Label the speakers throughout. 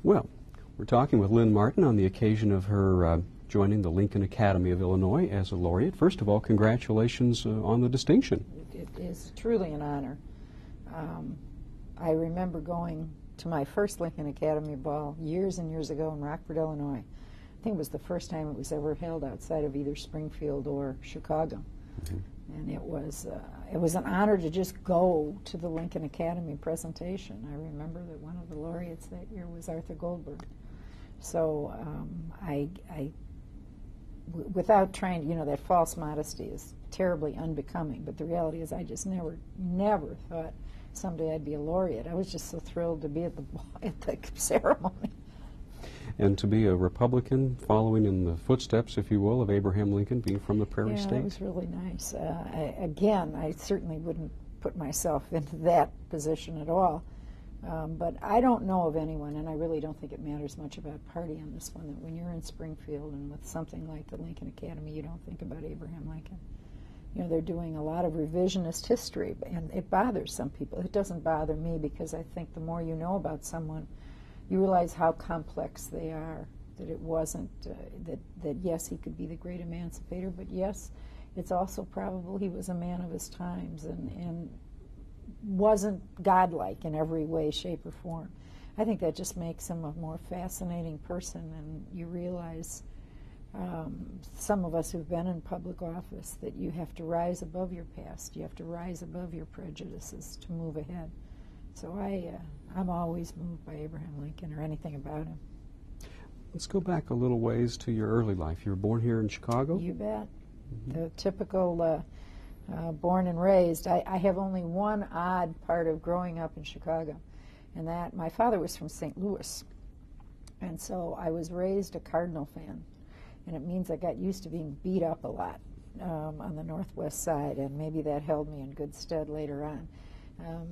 Speaker 1: Well, we're talking with Lynn Martin on the occasion of her joining the Lincoln Academy of Illinois as a laureate. First of all, congratulations on the distinction.
Speaker 2: It is truly an honor. I remember going to my first Lincoln Academy ball years and years ago in Rockford, Illinois. I think it was the first time it was ever held outside of either Springfield or Chicago. Mm-hmm. And it was an honor to just go to the Lincoln Academy presentation. I remember that one of the laureates that year was Arthur Goldberg. So without trying to, that false modesty is terribly unbecoming, but the reality is I just never thought someday I'd be a laureate. I was just so thrilled to be at the ceremony.
Speaker 1: And to be a Republican, following in the footsteps, if you will, of Abraham Lincoln, being from the Prairie State?
Speaker 2: Yeah, it was really nice. I certainly wouldn't put myself into that position at all. But I don't know of anyone, and I really don't think it matters much about party on this one, that when you're in Springfield and with something like the Lincoln Academy, you don't think about Abraham Lincoln. They're doing a lot of revisionist history, and it bothers some people. It doesn't bother me because I think the more you know about someone, you realize how complex they are, that it wasn't, that yes, he could be the great emancipator, but yes, it's also probable he was a man of his times and wasn't godlike in every way, shape, or form. I think that just makes him a more fascinating person, and you realize, some of us who've been in public office, that you have to rise above your past, you have to rise above your prejudices to move ahead. So I'm always moved by Abraham Lincoln or anything about him.
Speaker 1: Let's go back a little ways to your early life. You were born here in Chicago?
Speaker 2: You bet. Mm-hmm. The typical born and raised. I have only one odd part of growing up in Chicago, and that my father was from St. Louis, and so I was raised a Cardinal fan, and it means I got used to being beat up a lot on the Northwest side, and maybe that held me in good stead later on.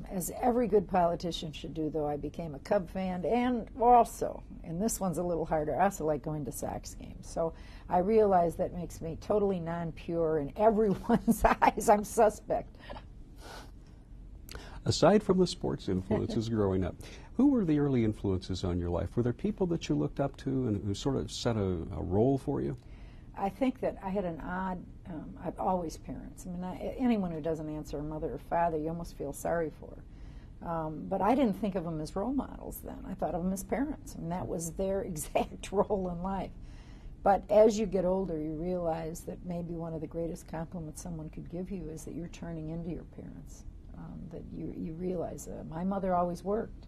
Speaker 2: As every good politician should do, though, I became a Cub fan, and also, and this one's a little harder, I also like going to Sox games. So I realize that makes me totally non-pure in everyone's eyes. I'm suspect.
Speaker 1: Aside from the sports influences growing up, who were the early influences on your life? Were there people that you looked up to and who sort of set a role for you?
Speaker 2: I think that I had an odd, I've always parents. I mean, anyone who doesn't answer a mother or father, you almost feel sorry for. But I didn't think of them as role models then. I thought of them as parents. I mean, that was their exact role in life. But as you get older, you realize that maybe one of the greatest compliments someone could give you is that you're turning into your parents. That you realize, my mother always worked.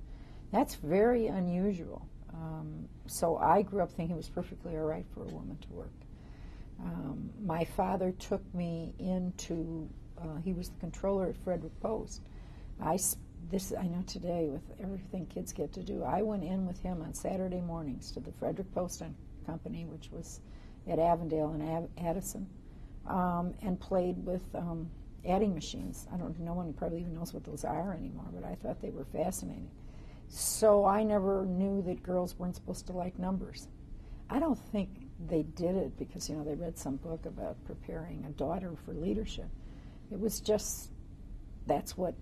Speaker 2: That's very unusual. So I grew up thinking it was perfectly all right for a woman to work. My father took me into, he was the controller at Frederick Post. I know today with everything kids get to do, I went in with him on Saturday mornings to the Frederick Post Company, which was at Avondale and Addison, and played with adding machines. No one probably even knows what those are anymore, but I thought they were fascinating. So I never knew that girls weren't supposed to like numbers. I don't think they did it because, they read some book about preparing a daughter for leadership. It was just, that's what,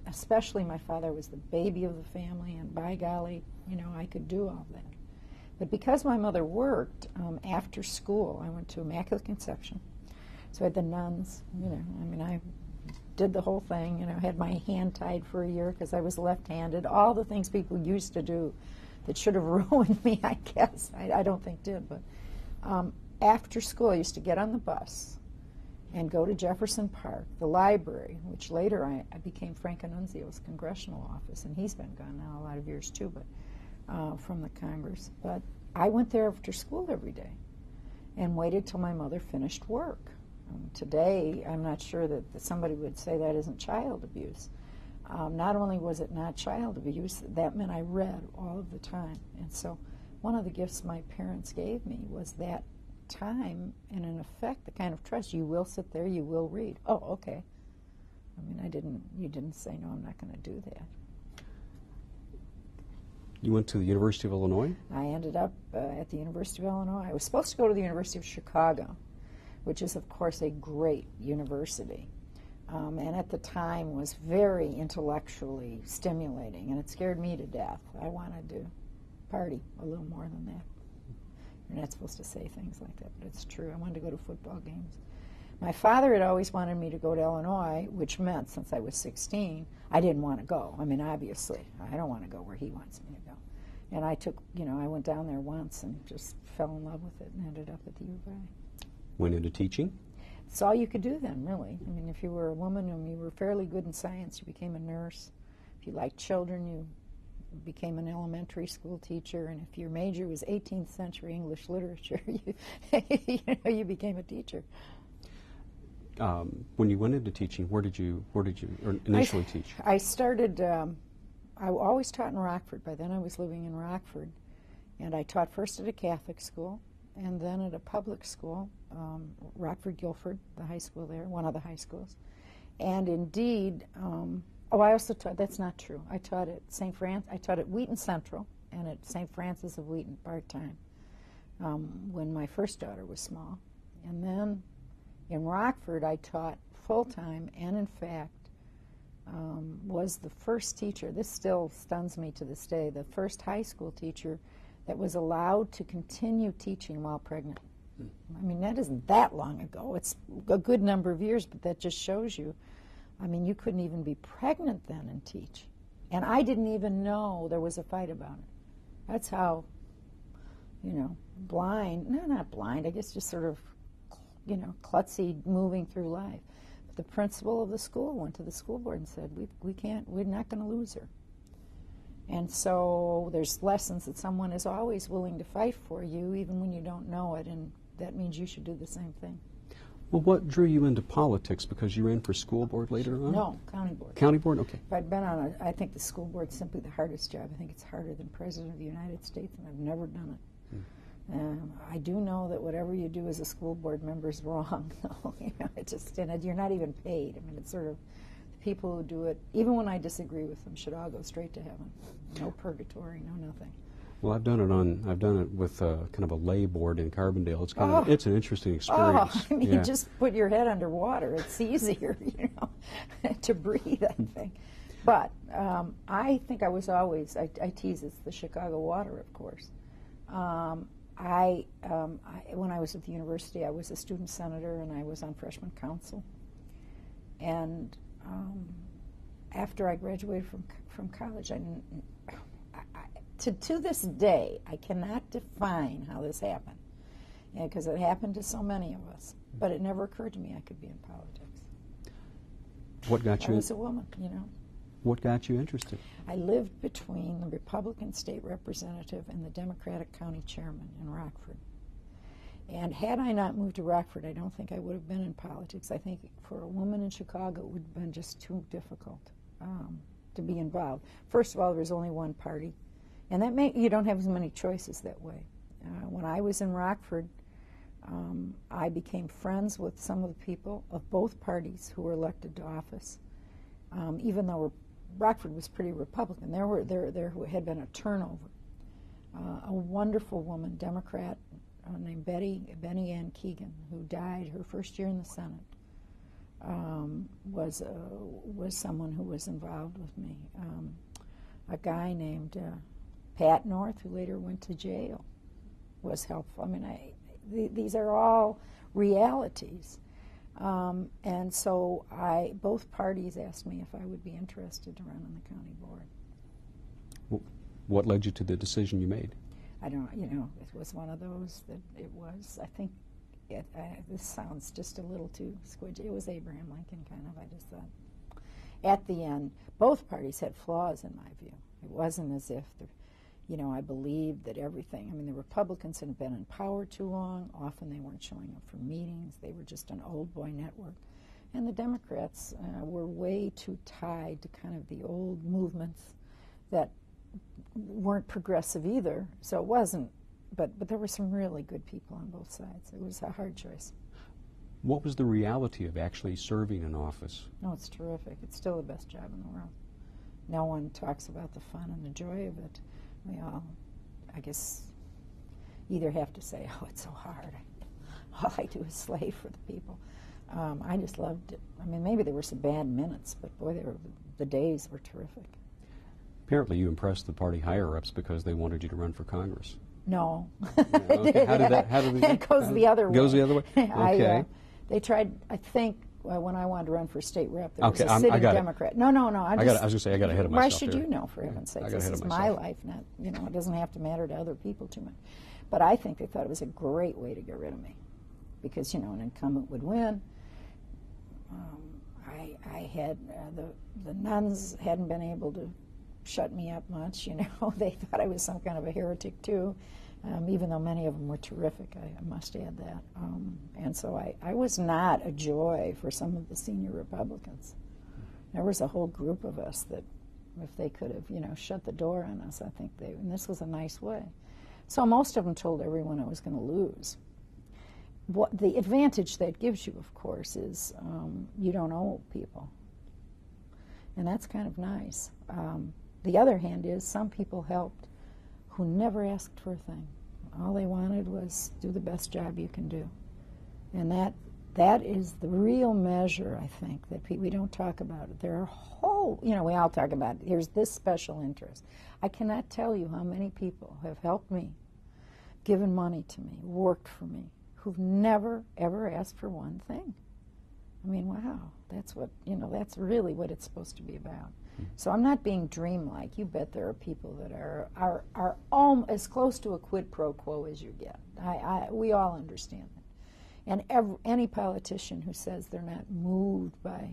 Speaker 2: especially my father was the baby of the family, and by golly, I could do all that. But because my mother worked, after school, I went to Immaculate Conception. So I had the nuns, I did the whole thing, had my hand tied for a year because I was left-handed, all the things people used to do that should have ruined me, I guess. I don't think did, but after school I used to get on the bus and go to Jefferson Park, the library, which later I became Frank Annunzio's congressional office, and he's been gone now a lot of years too, but from the Congress. But I went there after school every day and waited till my mother finished work. Today, I'm not sure that somebody would say that isn't child abuse. Not only was it not child abuse, that meant I read all of the time. And so one of the gifts my parents gave me was that time and, in effect, the kind of trust. You will sit there, you will read. Oh, okay. You didn't say, no, I'm not going to do that.
Speaker 1: You went to the University of Illinois?
Speaker 2: I ended up at the University of Illinois. I was supposed to go to the University of Chicago, which is, of course, a great university. And at the time was very intellectually stimulating, and it scared me to death. I wanted to party a little more than that. You're not supposed to say things like that, but it's true. I wanted to go to football games. My father had always wanted me to go to Illinois, which meant since I was 16, I didn't want to go. I mean, obviously, I don't want to go where he wants me to go. And I took, I went down there once and just fell in love with it and ended up at the U of I.
Speaker 1: Went into teaching?
Speaker 2: It's all you could do then, really. I mean, if you were a woman and you were fairly good in science, you became a nurse. If you liked children, you became an elementary school teacher. And if your major was 18th century English literature, you became a teacher.
Speaker 1: When you went into teaching, where did you initially teach?
Speaker 2: I started, I always taught in Rockford. By then I was living in Rockford. And I taught first at a Catholic school and then at a public school, Rockford-Guilford, the high school there, one of the high schools. And indeed, I also taught, that's not true. I taught at I taught at Wheaton Central and at St. Francis of Wheaton part-time when my first daughter was small. And then in Rockford, I taught full-time and, in fact, was the first teacher, this still stuns me to this day, the first high school teacher that was allowed to continue teaching while pregnant. I mean, that isn't that long ago. It's a good number of years, but that just shows you, I mean, you couldn't even be pregnant then and teach. And I didn't even know there was a fight about it. That's how, blind, no, not blind, I guess just sort of, klutzy moving through life. But the principal of the school went to the school board and said, we're not going to lose her. And so there's lessons that someone is always willing to fight for you, even when you don't know it, and that means you should do the same thing.
Speaker 1: Well, what drew you into politics? Because you ran for school board later on?
Speaker 2: No, county board.
Speaker 1: County board? Okay.
Speaker 2: If I'd been on I think the school board's simply the hardest job. I think it's harder than President of the United States, and I've never done it. I do know that whatever you do as a school board member is wrong. It's just, and you're not even paid. I mean, it's sort of, the people who do it, even when I disagree with them, should all go straight to heaven. No purgatory, no nothing.
Speaker 1: Well, I've done it with kind of a lay board in Carbondale. It's it's an interesting experience.
Speaker 2: I mean, you just put your head underwater. It's easier, to breathe, I think. But I think I was always, I tease, it's the Chicago water, of course. When I was at the university, I was a student senator and I was on freshman council. And after I graduated from college, to this day, I cannot define how this happened, because it happened to so many of us. But it never occurred to me I could be in politics.
Speaker 1: What got you?
Speaker 2: I was a woman,
Speaker 1: What got you interested?
Speaker 2: I lived between the Republican state representative and the Democratic county chairman in Rockford. And had I not moved to Rockford, I don't think I would have been in politics. I think for a woman in Chicago, it would have been just too difficult to be involved. First of all, there was only one party, and you don't have as many choices that way. When I was in Rockford, I became friends with some of the people of both parties who were elected to office. Even though Rockford was pretty Republican, there had been a turnover. A wonderful woman, Democrat, named Benny Ann Keegan, who died her first year in the Senate, was someone who was involved with me. A guy named Pat North, who later went to jail, was helpful. I mean, these are all realities. And so both parties asked me if I would be interested to run on the county board.
Speaker 1: What led you to the decision you made?
Speaker 2: I don't, it was one of those that it was, I think, this sounds just a little too squidgy. It was Abraham Lincoln, kind of, I just thought. At the end, both parties had flaws in my view. It wasn't as if, I believed that everything, the Republicans had been in power too long. Often they weren't showing up for meetings. They were just an old boy network. And the Democrats were way too tied to kind of the old movements that weren't progressive either. So it wasn't, but there were some really good people on both sides. It was a hard choice.
Speaker 1: What was the reality of actually serving in office?
Speaker 2: No, it's terrific. It's still the best job in the world. No one talks about the fun and the joy of it. We all, I guess, either have to say, oh, it's so hard. All I do is slave for the people. I just loved it. Maybe there were some bad minutes, but boy, the days were terrific.
Speaker 1: Apparently you impressed the party higher-ups because they wanted you to run for Congress.
Speaker 2: No.
Speaker 1: Okay. How did
Speaker 2: It goes the other way.
Speaker 1: Goes the other way? Okay.
Speaker 2: They tried, I think, when I wanted to run for state rep, there was
Speaker 1: Okay,
Speaker 2: a sitting
Speaker 1: I got
Speaker 2: Democrat. No.
Speaker 1: I was going to say, I got ahead of myself.
Speaker 2: Why should
Speaker 1: here.
Speaker 2: you know, for heaven's sakes?
Speaker 1: I got
Speaker 2: This
Speaker 1: ahead
Speaker 2: is
Speaker 1: of
Speaker 2: my
Speaker 1: myself.
Speaker 2: life, not, it doesn't have to matter to other people too much. But I think they thought it was a great way to get rid of me because, an incumbent would win. I had, the nuns hadn't been able to shut me up much, They thought I was some kind of a heretic, too, even though many of them were terrific, I must add that. And so I was not a joy for some of the senior Republicans. There was a whole group of us that if they could have, shut the door on us, I think and this was a nice way. So most of them told everyone I was going to lose. What the advantage that gives you, of course, is you don't owe people. And that's kind of nice. The other hand is some people helped who never asked for a thing. All they wanted was do the best job you can do. And that is the real measure, I think, that we don't talk about it. There are whole, we all talk about it. Here's this special interest. I cannot tell you how many people have helped me, given money to me, worked for me, who've never, ever asked for one thing. I mean, wow, that's what, that's really what it's supposed to be about. So I'm not being dreamlike. You bet there are people that are as close to a quid pro quo as you get. We all understand that. And any politician who says they're not moved by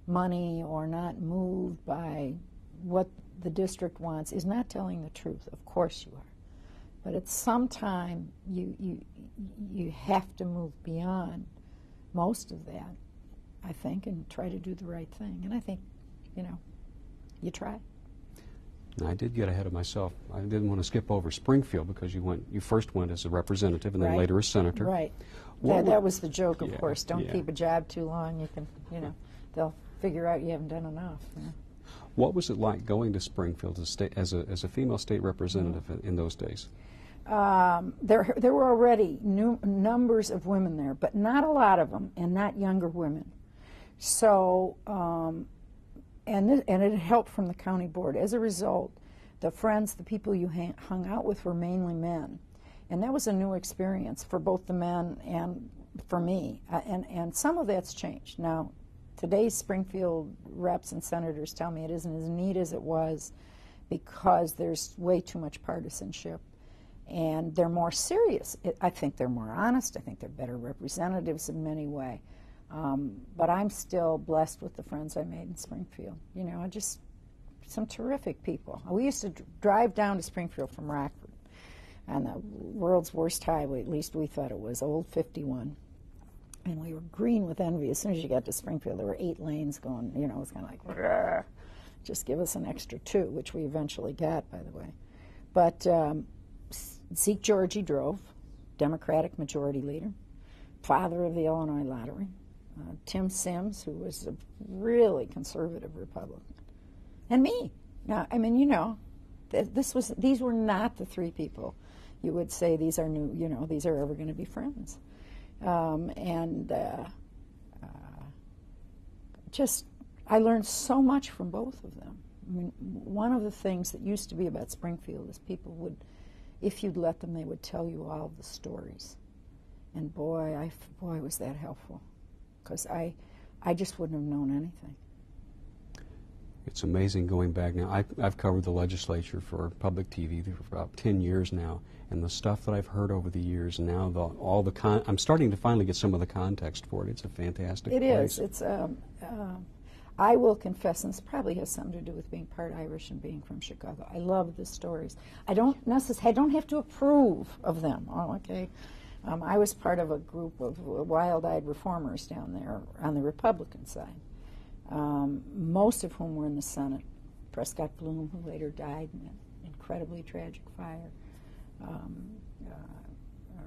Speaker 2: money or not moved by what the district wants is not telling the truth. Of course you are. But at some time, you have to move beyond most of that, I think, and try to do the right thing. And I think, you try.
Speaker 1: I did get ahead of myself. I didn't want to skip over Springfield because you first went as a representative and then
Speaker 2: Right.
Speaker 1: later as senator.
Speaker 2: Right. That was the joke, of course. Don't keep a job too long. You can, they'll figure out you haven't done enough.
Speaker 1: What was it like going to Springfield as a female state representative in those days?
Speaker 2: There were already numbers of women there, but not a lot of them, and not younger women. So, and it helped from the county board. As a result, the people you hung out with were mainly men, and that was a new experience for both the men and for me. And some of that's changed now. Today's Springfield reps and senators tell me it isn't as neat as it was because there's way too much partisanship. And they're more serious. I think they're more honest. I think they're better representatives in many ways. But I'm still blessed with the friends I made in Springfield. Just some terrific people. We used to drive down to Springfield from Rockford on the world's worst highway, at least we thought it was, Old 51. And we were green with envy. As soon as you got to Springfield, there were 8 lanes going, it was kind of like, "Rrr, just give us an extra 2, which we eventually got, by the way. But Zeke Georgie drove, Democratic majority leader, father of the Illinois lottery. Tim Sims, who was a really conservative Republican, and me. Now, I mean, these were not the 3 people you would say these are new, these are ever going to be friends. I learned so much from both of them. I mean, one of the things that used to be about Springfield is people would, if you'd let them, they would tell you all of the stories. And boy, was that helpful. Because I just wouldn't have known anything.
Speaker 1: It's amazing going back now. I've covered the legislature for public TV for about 10 years now, and the stuff that I've heard over the years now, I'm starting to finally get some of the context for it. It's a fantastic place.
Speaker 2: It is. It's I will confess, and this probably has something to do with being part Irish and being from Chicago. I love the stories. I don't have to approve of them. Oh, okay. I was part of a group of wild-eyed reformers down there on the Republican side, most of whom were in the Senate. Prescott Bloom, who later died in an incredibly tragic fire.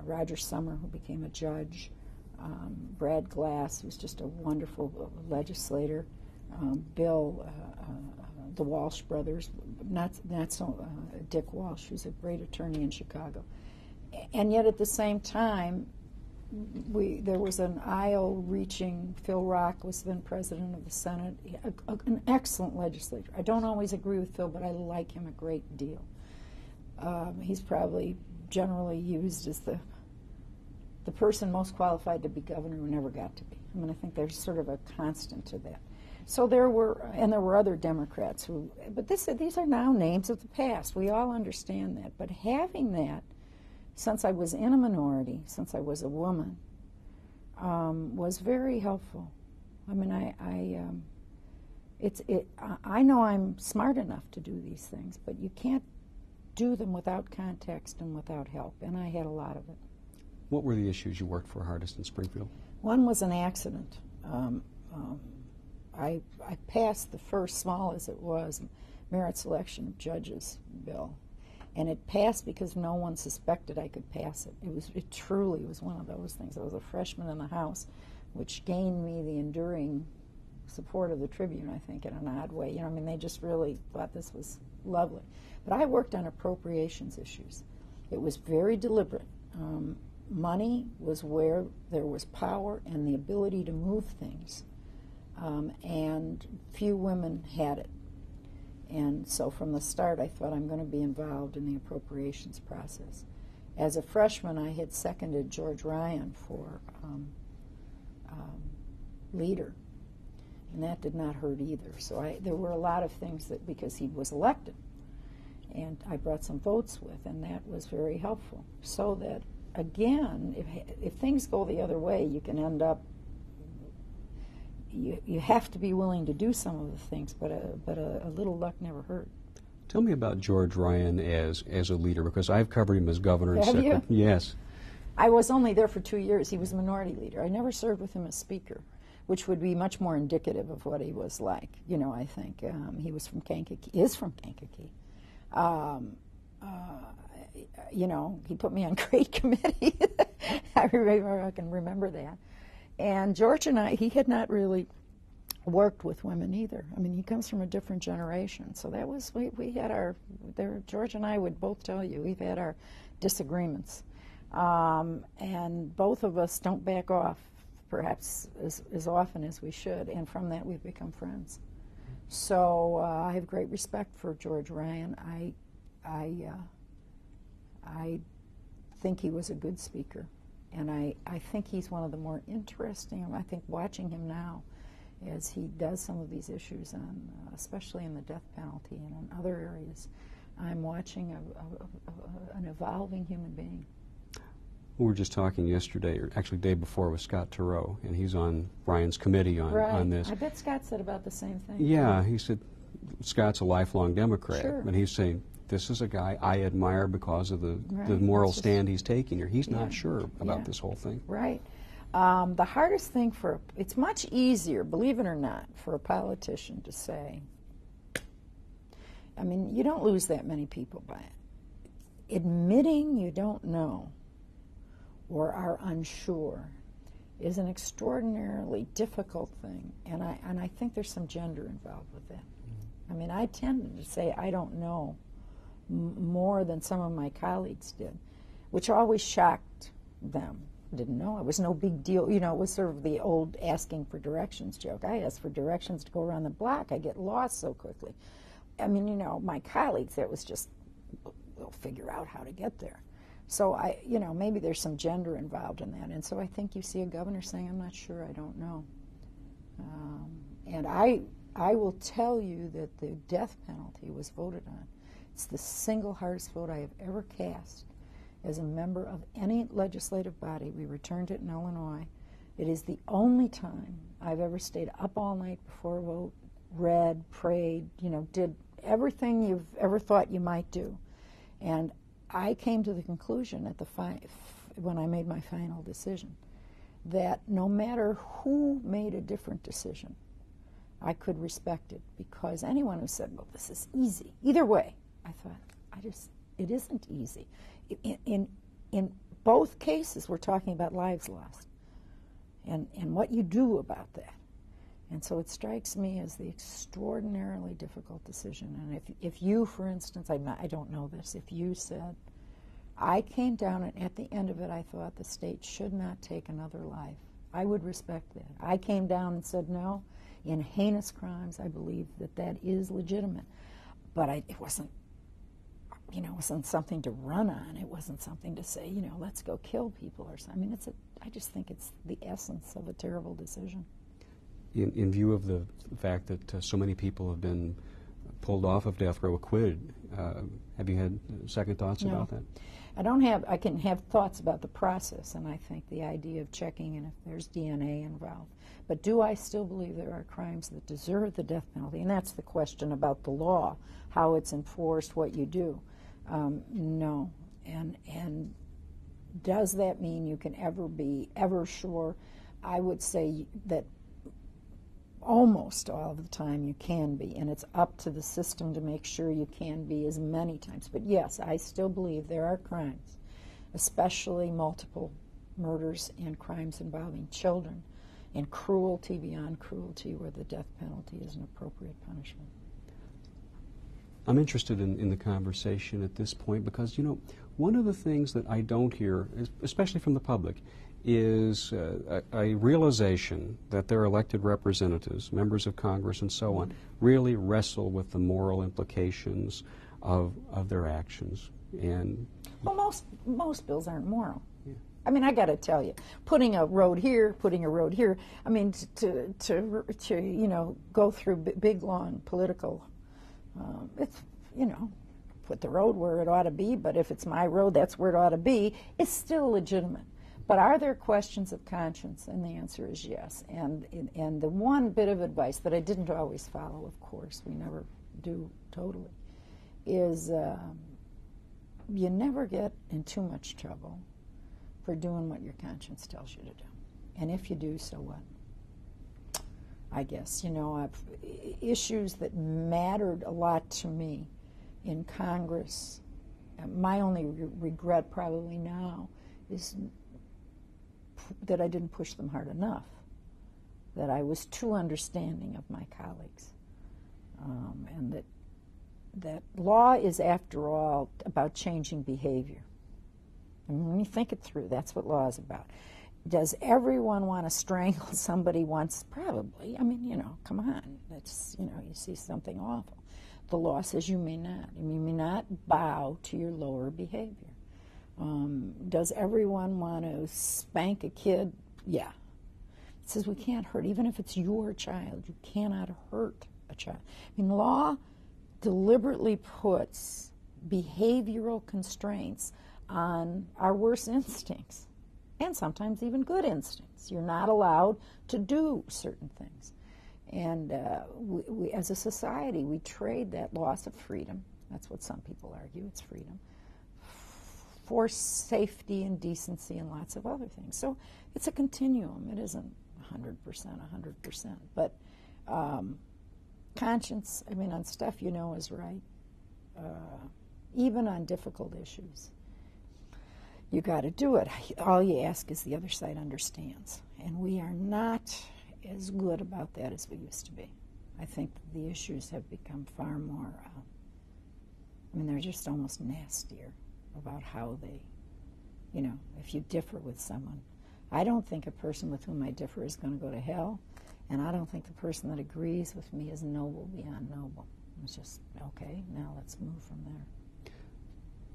Speaker 2: Roger Summer, who became a judge. Brad Glass, who's just a wonderful legislator. Bill, the Walsh brothers, not so Dick Walsh, who's a great attorney in Chicago. And yet at the same time, there was an aisle-reaching. Phil Rock was then president of the Senate, an excellent legislator. I don't always agree with Phil, but I like him a great deal. He's probably generally used as the person most qualified to be governor who never got to be. I mean, I think there's sort of a constant to that. So there were other Democrats who, but these are now names of the past. We all understand that. But having that, since I was in a minority, since I was a woman, was very helpful. I mean, I know I'm smart enough to do these things, but you can't do them without context and without help, and I had a lot of it.
Speaker 1: What were the issues you worked for hardest in Springfield?
Speaker 2: One was an accident. I passed the first, small as it was, merit selection of judges bill, and it passed because no one suspected I could pass it. It truly was one of those things. I was a freshman in the House, which gained me the enduring support of the Tribune, I think, in an odd way. You know, I mean, they just really thought this was lovely. But I worked on appropriations issues. It was very deliberate. Money was where there was power and the ability to move things, and few women had it. And so from the start, I thought I'm going to be involved in the appropriations process. As a freshman, I had seconded George Ryan for leader, and that did not hurt either. So there were a lot of things that, because he was elected, and I brought some votes with, and that was very helpful. So that, again, if things go the other way, you can end up, you have to be willing to do some of the things, but a little luck never hurt.
Speaker 1: Tell me about George Ryan as a leader, because I've covered him as governor and
Speaker 2: Have
Speaker 1: secretary.
Speaker 2: you?
Speaker 1: Yes.
Speaker 2: I was only there for 2 years. He was minority leader. I never served with him as speaker, which would be much more indicative of what he was like. You know, I think he was from Kankakee, is from Kankakee. You know, he put me on great committee. I can remember that. And George and I, he had not really worked with women either. I mean, he comes from a different generation. So that was, we had George and I would both tell you, we've had our disagreements. And both of us don't back off, perhaps as often as we should. And from that, we've become friends. So I have great respect for George Ryan. I think he was a good speaker, and I think he's one of the more interesting. I think watching him now as he does some of these issues, especially in the death penalty and in other areas, I'm watching an evolving human being.
Speaker 1: We were just talking yesterday, or actually the day before, with Scott Turow, and he's on Ryan's committee on this.
Speaker 2: I bet Scott said about the same thing.
Speaker 1: Yeah, he said Scott's a lifelong Democrat,
Speaker 2: Sure.
Speaker 1: and he's saying, this is a guy I admire because of the moral stand he's taking here. He's not sure about this whole thing.
Speaker 2: Right. The hardest thing it's much easier, believe it or not, for a politician to say, I mean, you don't lose that many people by it. Admitting you don't know or are unsure is an extraordinarily difficult thing, and I think there's some gender involved with that. I mean, I tended to say I don't know more than some of my colleagues did, which always shocked them. Didn't know. It was no big deal. You know, it was sort of the old asking for directions joke. I ask for directions to go around the block. I get lost so quickly. I mean, you know, my colleagues, that was just, we'll figure out how to get there. So maybe there's some gender involved in that. And so I think you see a governor saying, I'm not sure, I don't know. And I will tell you that the death penalty was voted on. It's the single hardest vote I have ever cast as a member of any legislative body. We returned it in Illinois. It is the only time I've ever stayed up all night before a vote, read, prayed, did everything you've ever thought you might do. And I came to the conclusion when I made my final decision that no matter who made a different decision, I could respect it, because anyone who said, well, this is easy, either way, I thought, it isn't easy. In both cases, we're talking about lives lost and what you do about that. And so it strikes me as the extraordinarily difficult decision. And if you, for instance, I don't know this, if you said, I came down, and at the end of it, I thought the state should not take another life. I would respect that. I came down and said, no, in heinous crimes, I believe that that is legitimate. But it wasn't, it wasn't something to run on. It wasn't something to say, let's go kill people or something. I mean, I just think it's the essence of a terrible decision.
Speaker 1: In view of the fact that so many people have been pulled off of death row acquitted, have you had second thoughts about that?
Speaker 2: I can have thoughts about the process, and I think the idea of checking and if there's DNA involved. But do I still believe there are crimes that deserve the death penalty? And that's the question about the law, how it's enforced, what you do. No. And does that mean you can ever sure? I would say that almost all of the time you can be, and it's up to the system to make sure you can be as many times. But yes, I still believe there are crimes, especially multiple murders and crimes involving children, and cruelty beyond cruelty, where the death penalty is an appropriate punishment.
Speaker 1: I'm interested in the conversation at this point because, one of the things that I don't hear, especially from the public, is a realization that their elected representatives, members of Congress and so on, really wrestle with the moral implications of their actions. And
Speaker 2: well, most bills aren't moral.
Speaker 1: Yeah.
Speaker 2: I mean, I got to tell you, putting a road here. I mean, to go through big long political. It's put the road where it ought to be. But if it's my road, that's where it ought to be. It's still legitimate. But are there questions of conscience? And the answer is yes. And the one bit of advice that I didn't always follow, of course, we never do totally, is you never get in too much trouble for doing what your conscience tells you to do. And if you do, so what? I guess, issues that mattered a lot to me in Congress, my only regret probably now is that I didn't push them hard enough, that I was too understanding of my colleagues, and that law is, after all, about changing behavior. And when you think it through, that's what law is about. Does everyone want to strangle somebody once? Probably. I mean, come on. That's, you see something awful. The law says you may not. You may not bow to your lower behavior. Does everyone want to spank a kid? Yeah. It says we can't hurt, even if it's your child. You cannot hurt a child. I mean, law deliberately puts behavioral constraints on our worst instincts, and sometimes even good instincts. You're not allowed to do certain things. And we, as a society, we trade that loss of freedom, that's what some people argue, it's freedom, for safety and decency and lots of other things. So it's a continuum. It isn't 100%. But conscience, I mean, on stuff is right, even on difficult issues. You got to do it. All you ask is the other side understands. And we are not as good about that as we used to be. I think the issues have become far more, they're just almost nastier about how they, if you differ with someone. I don't think a person with whom I differ is going to go to hell, and I don't think the person that agrees with me is noble beyond noble. It's just, okay, now let's move from there.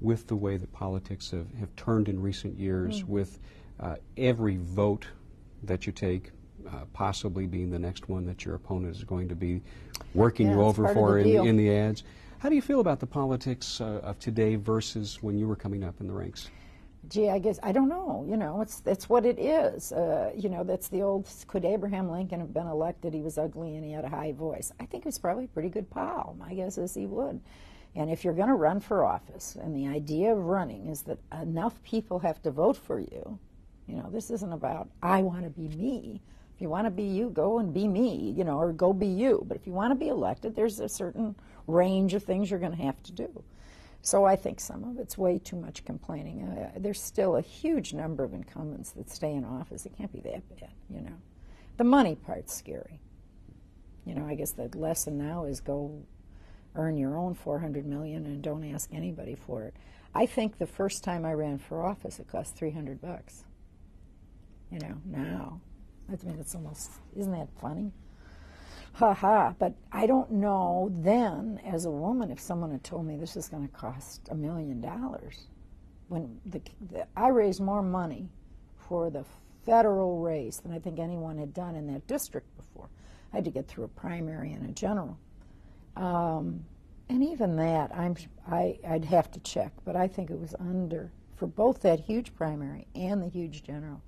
Speaker 1: With the way that politics have turned in recent years, with every vote that you take possibly being the next one that your opponent is going to be working you over for in the ads, how do you feel about the politics of today versus when you were coming up in the ranks?
Speaker 2: Gee, I guess, I don't know. It's what it is. That's the old, could Abraham Lincoln have been elected? He was ugly and he had a high voice. I think he was probably a pretty good pal. My guess is he would. And if you're going to run for office, and the idea of running is that enough people have to vote for you, this isn't about, I want to be me. If you want to be you, go and be me, or go be you. But if you want to be elected, there's a certain range of things you're going to have to do. So I think some of it's way too much complaining. There's still a huge number of incumbents that stay in office. It can't be that bad, The money part's scary. I guess the lesson now is go earn your own $400 million and don't ask anybody for it. I think the first time I ran for office, it cost $300. You know, now, I mean, it's almost, isn't that funny? Ha ha. But I don't know then, as a woman, if someone had told me this is going to cost $1 million. When I raised more money for the federal race than I think anyone had done in that district before. I had to get through a primary and a general. And even that, I'd have to check, but I think it was under, for both that huge primary and the huge general,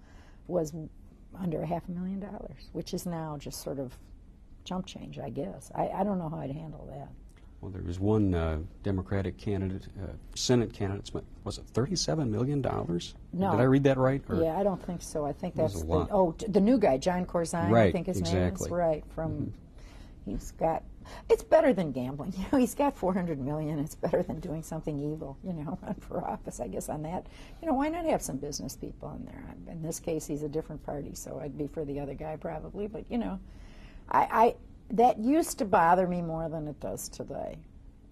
Speaker 2: was under $500,000, which is now just sort of chump change, I guess. I don't know how I'd handle that.
Speaker 1: Well, there was one Democratic candidate, Senate candidate, was it $37 million?
Speaker 2: No.
Speaker 1: Did I read that right?
Speaker 2: Yeah, I don't think so. I think that's
Speaker 1: a lot.
Speaker 2: The new guy, John Corzine,
Speaker 1: right,
Speaker 2: I think his name is. Right, from, he's got, it's better than gambling. You know, he's got $400 million. It's better than doing something evil, you know, run for office, I guess, on that. You know, why not have some business people in there? In this case, he's a different party, so I'd be for the other guy probably. But, you know, that used to bother me more than it does today.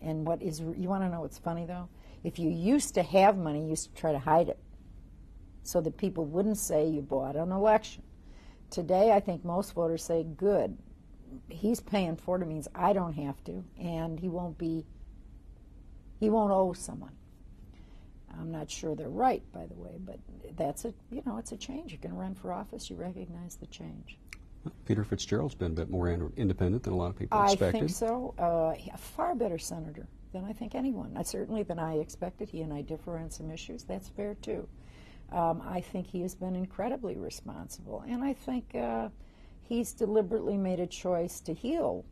Speaker 2: And what is, you want to know what's funny, though? If you used to have money, you used to try to hide it so that people wouldn't say you bought an election. Today, I think most voters say, good, he's paying for it, means I don't have to, and he won't owe someone. I'm not sure they're right, by the way, but that's a, you know, it's a change. You're going to run for office, you recognize the change.
Speaker 1: Peter Fitzgerald's been a bit more independent than a lot of people expected.
Speaker 2: I think so. A far better senator than I think anyone. Certainly than I expected. He and I differ on some issues. That's fair, too. I think he has been incredibly responsible. And I think he's deliberately made a choice to heal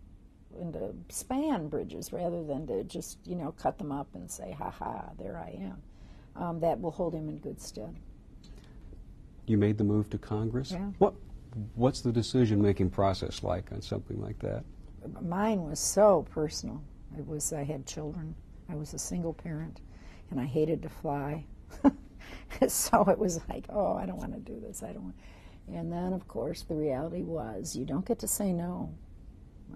Speaker 2: and to span bridges rather than to just, you know, cut them up and say, ha-ha, there I am. That will hold him in good stead. You
Speaker 1: made the move to Congress?
Speaker 2: Yeah.
Speaker 1: What's the decision-making process like on something like that?
Speaker 2: Mine was so personal. I had children. I was a single parent, and I hated to fly. So it was like, oh, I don't want to do this. I don't want. And then, of course, the reality was you don't get to say no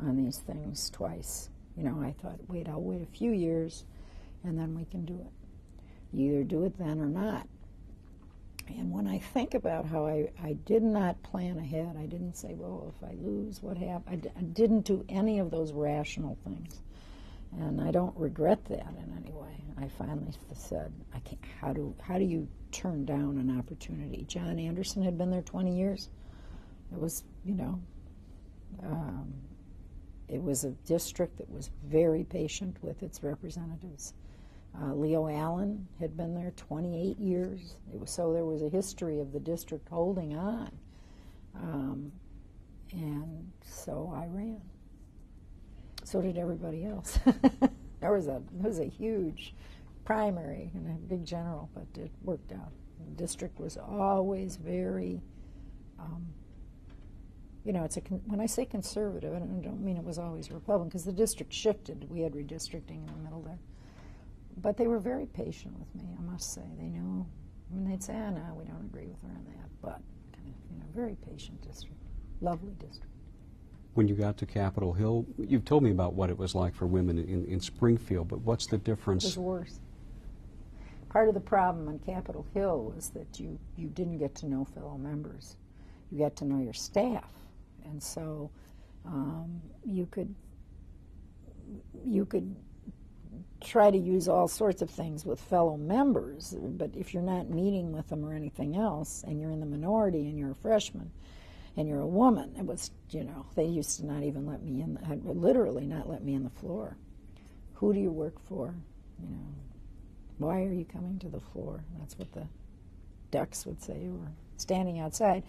Speaker 2: on these things twice. You know, I thought, wait, I'll wait a few years, and then we can do it. You either do it then or not. And when I think about how I did not plan ahead, I didn't say, well, if I lose, what happens? I didn't do any of those rational things. And I don't regret that in any way. I finally said, I can't, how do you turn down an opportunity? John Anderson had been there 20 years. It was, you know, it was a district that was very patient with its representatives. Leo Allen had been there 28 years. So there was a history of the district holding on. And so I ran. So did everybody else. There was a huge primary and a big general, but it worked out. The district was always very, you know, when I say conservative, I don't mean it was always Republican, because the district shifted. We had redistricting in the middle there. But they were very patient with me, I must say. They knew, I mean, they'd say, oh, no, we don't agree with her on that. But, you know, very patient district, lovely district.
Speaker 1: When you got to Capitol Hill, you've told me about what it was like for women in Springfield, but what's the difference?
Speaker 2: It was worse. Part of the problem on Capitol Hill was that you didn't get to know fellow members. You got to know your staff. And so you could try to use all sorts of things with fellow members, but if you're not meeting with them or anything else, and you're in the minority and you're a freshman and you're a woman, it was, you know, they used to not even let me in, literally not let me in the floor. Who do you work for? You know, why are you coming to the floor? That's what the ducks would say, who were standing outside.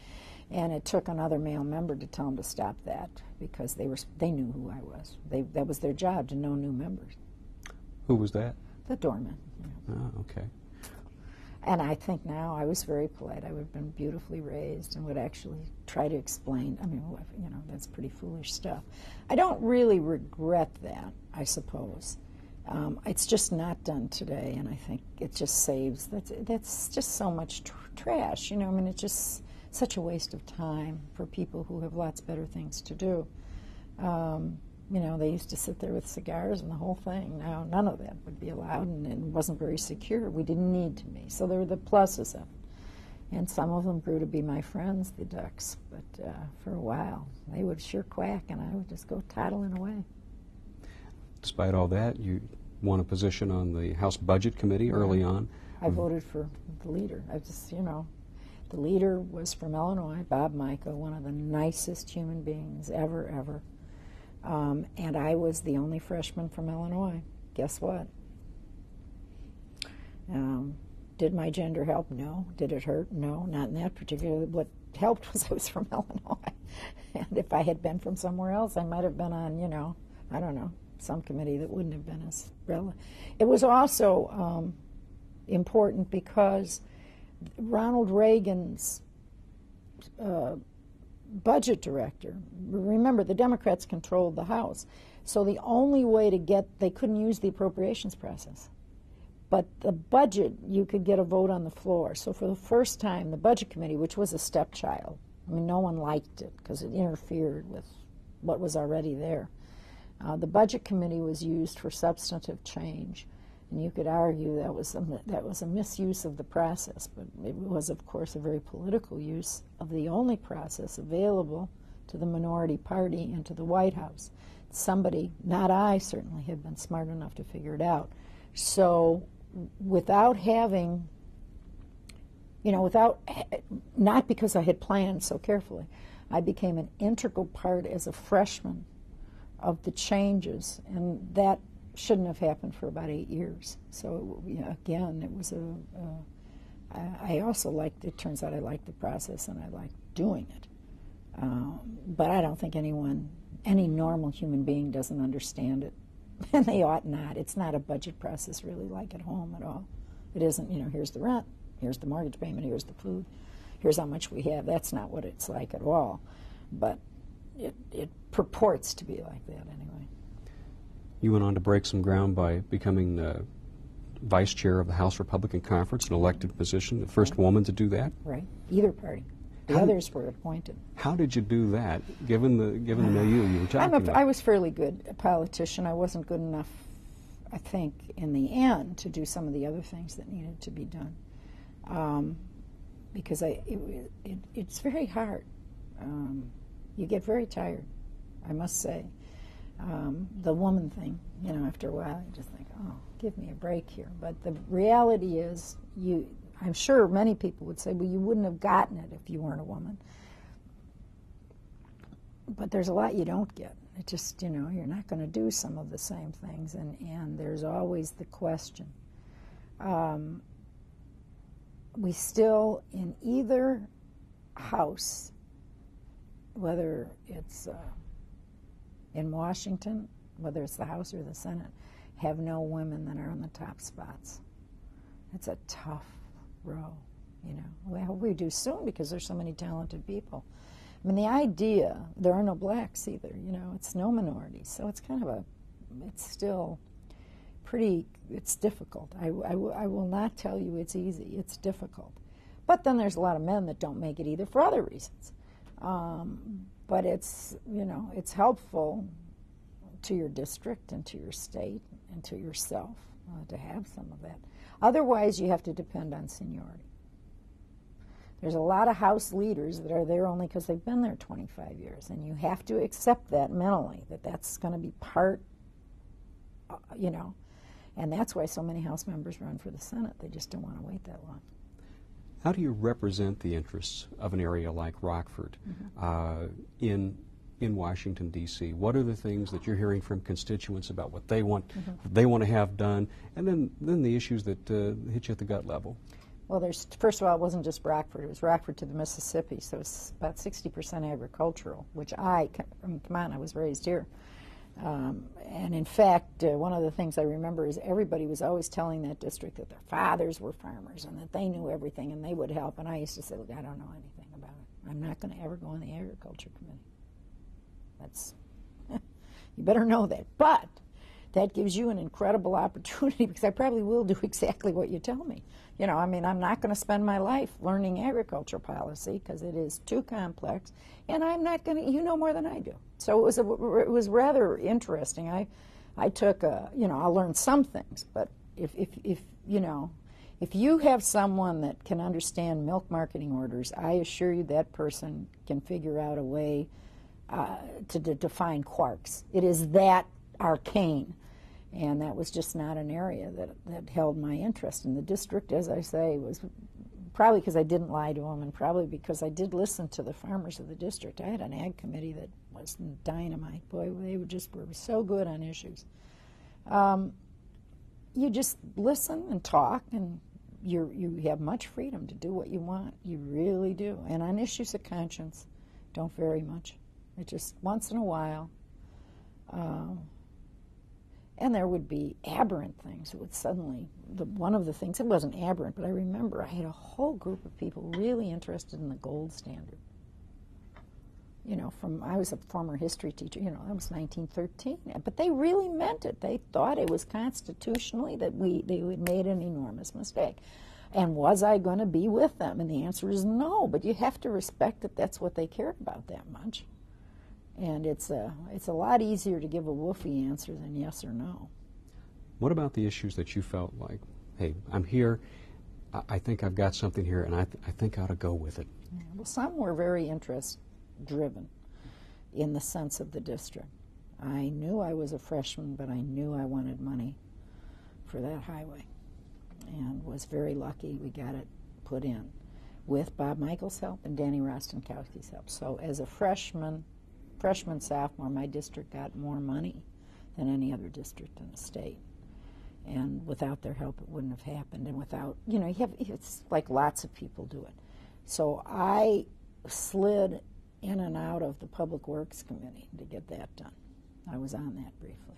Speaker 2: And it took another male member to tell them to stop that, because they knew who I was. That was their job, to know new members.
Speaker 1: Who was that?
Speaker 2: The doorman.
Speaker 1: You know. Oh, okay.
Speaker 2: And I think now I was very polite. I would have been beautifully raised and would actually try to explain. I mean, you know, that's pretty foolish stuff. I don't really regret that, I suppose. It's just not done today, and I think it just saves. That's just so much trash. You know, I mean, it's just such a waste of time for people who have lots better things to do. You know, they used to sit there with cigars and the whole thing. Now, none of that would be allowed, and it wasn't very secure. We didn't need to be. So there were the pluses of it. And some of them grew to be my friends, the ducks. But for a while, they would sure quack, and I would just go toddling away.
Speaker 1: Despite all that, you won a position on the House Budget Committee early on.
Speaker 2: I voted for the leader. I just, you know, the leader was from Illinois, Bob Micah, one of the nicest human beings ever. And I was the only freshman from Illinois. Guess what? Did my gender help? No. Did it hurt? No, not in that particular. What helped was I was from Illinois. And if I had been from somewhere else, I might have been on, you know, I don't know, some committee that wouldn't have been as relevant. It was also important because Ronald Reagan's budget director, remember the Democrats controlled the House, so the only way to they couldn't use the appropriations process. But the budget, you could get a vote on the floor. So for the first time, the Budget Committee, which was a stepchild, I mean, no one liked it because it interfered with what was already there. The Budget Committee was used for substantive change, and you could argue that was a misuse of the process, but it was, of course, a very political use of the only process available to the minority party and to the White House. Somebody, not I certainly, had been smart enough to figure it out. So without having, you know, not because I had planned so carefully, I became an integral part as a freshman of the changes, and that shouldn't have happened for about 8 years. So, you know, again, it was I also liked, it turns out I liked the process and I liked doing it. But I don't think any normal human being doesn't understand it. And they ought not. It's not a budget process really like at home at all. It isn't, you know, here's the rent, here's the mortgage payment, here's the food, here's how much we have. That's not what it's like at all. But it purports to be like that anyway.
Speaker 1: You went on to break some ground by becoming the vice chair of the House Republican Conference, an elected position, the first woman to do that.
Speaker 2: Right. Either party. The others were appointed. How
Speaker 1: did you do that, given the milieu you were talking about?
Speaker 2: I was fairly good a politician. I wasn't good enough, I think, in the end, to do some of the other things that needed to be done. Because it's very hard. You get very tired, I must say. The woman thing, you know, after a while, you just think, oh, give me a break here. But the reality is, I'm sure many people would say, well, you wouldn't have gotten it if you weren't a woman. But there's a lot you don't get. It just, you know, you're not going to do some of the same things, and there's always the question. We still, in either house, whether it's in Washington, whether it's the House or the Senate, have no women that are in the top spots. It's a tough row, you know. Well, we do soon because there's so many talented people. I mean, the idea, there are no blacks either, you know, it's no minorities. So it's kind of it's still pretty, it's difficult. I will not tell you it's easy, it's difficult. But then there's a lot of men that don't make it either for other reasons. But it's, you know, it's helpful to your district and to your state and to yourself to have some of that. Otherwise, you have to depend on seniority. There's a lot of House leaders that are there only because they've been there 25 years, and you have to accept that mentally, that that's going to be part, you know, and that's why so many House members run for the Senate. They just don't want to wait that long.
Speaker 1: How do you represent the interests of an area like Rockford in Washington, D.C.? What are the things that you're hearing from constituents about what they want to have done, and then the issues that hit you at the gut level?
Speaker 2: Well, first of all, it wasn't just Rockford. It was Rockford to the Mississippi, so it's about 60% agricultural, which I mean, come on, I was raised here. And in fact, one of the things I remember is everybody was always telling that district that their fathers were farmers and that they knew everything and they would help. And I used to say, look, I don't know anything about it. I'm not going to ever go on the agriculture committee. That's, you better know that. But that gives you an incredible opportunity because I probably will do exactly what you tell me. You know, I mean, I'm not going to spend my life learning agriculture policy because it is too complex, and I'm not going to, you know more than I do. So it was rather interesting. I took I learned some things, but if you have someone that can understand milk marketing orders, I assure you that person can figure out a way to define quarks. It is that arcane, and that was just not an area that held my interest. And the district, as I say, was probably because I didn't lie to them, and probably because I did listen to the farmers of the district. I had an ag committee that was dynamite. Boy, they were so good on issues. You just listen and talk, and you have much freedom to do what you want. You really do. And on issues of conscience, don't vary much. It just once in a while. And there would be aberrant things. It would suddenly, one of the things, it wasn't aberrant, but I remember I had a whole group of people really interested in the gold standard. You know, I was a former history teacher, that was 1913, but they really meant it. They thought it was constitutionally that they had made an enormous mistake. And was I going to be with them? And the answer is no, but you have to respect that that's what they cared about that much. And it's a lot easier to give a woofy answer than yes or no.
Speaker 1: What about the issues that you felt like, hey, I'm here, I think I've got something here, and I think I ought to go with it?
Speaker 2: Yeah, well, some were very interest-driven in the sense of the district. I knew I was a freshman, but I knew I wanted money for that highway, and was very lucky we got it put in with Bob Michael's help and Danny Rostenkowski's help. So as a freshman, sophomore, my district got more money than any other district in the state. And without their help, it wouldn't have happened. And without, it's like lots of people do it. So I slid in and out of the Public Works Committee to get that done. I was on that briefly.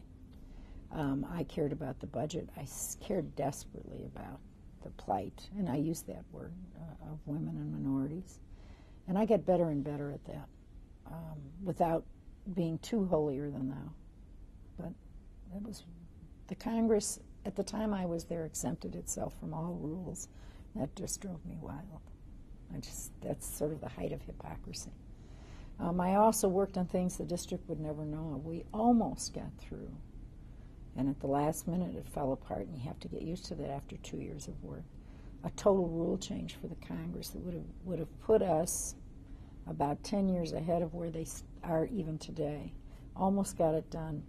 Speaker 2: I cared about the budget. I cared desperately about the plight, and I use that word, of women and minorities. And I get better and better at that. Without being too holier than thou. But it was the Congress, at the time I was there, exempted itself from all rules. That just drove me wild. That's sort of the height of hypocrisy. I also worked on things the district would never know of. We almost got through, and at the last minute it fell apart, and you have to get used to that after 2 years of work. A total rule change for the Congress that would have put us about 10 years ahead of where they are even today. Almost got it done.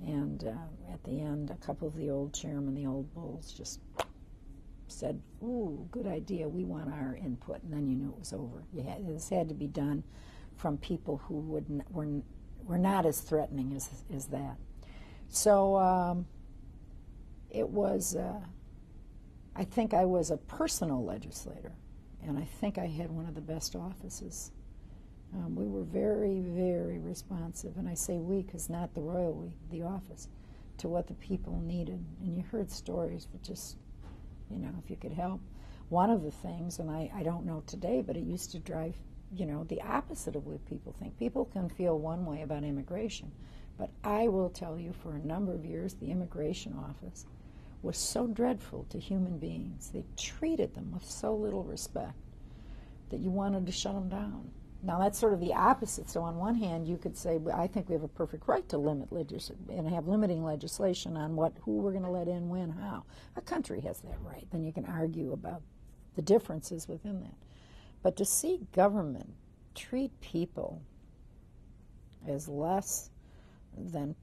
Speaker 2: And at the end, a couple of the old chairmen, the old bulls, just said, ooh, good idea, we want our input. And then you knew it was over. This had to be done from people who were not as threatening as that. So it was, I think I was a personal legislator. And I think I had one of the best offices. We were very, very responsive, and I say we because not the royal we, the office, to what the people needed. And you heard stories, but just, if you could help. One of the things, and I don't know today, but it used to drive, the opposite of what people think. People can feel one way about immigration, but I will tell you for a number of years the immigration office was so dreadful to human beings. They treated them with so little respect that you wanted to shut them down. Now, that's sort of the opposite. So on one hand, you could say, I think we have a perfect right to limit and have limiting legislation on who we're going to let in, when, how. A country has that right. Then you can argue about the differences within that. But to see government treat people as less than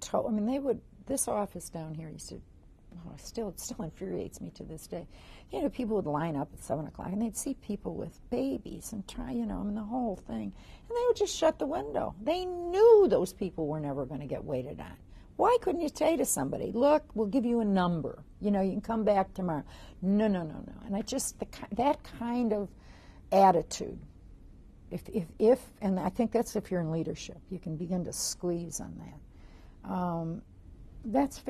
Speaker 2: this office down here used to, it still infuriates me to this day. People would line up at 7 o'clock and they'd see people with babies and try, the whole thing. And they would just shut the window. They knew those people were never going to get waited on. Why couldn't you say to somebody, look, we'll give you a number. You can come back tomorrow. No. And that kind of attitude, and I think that's if you're in leadership, you can begin to squeeze on that. That's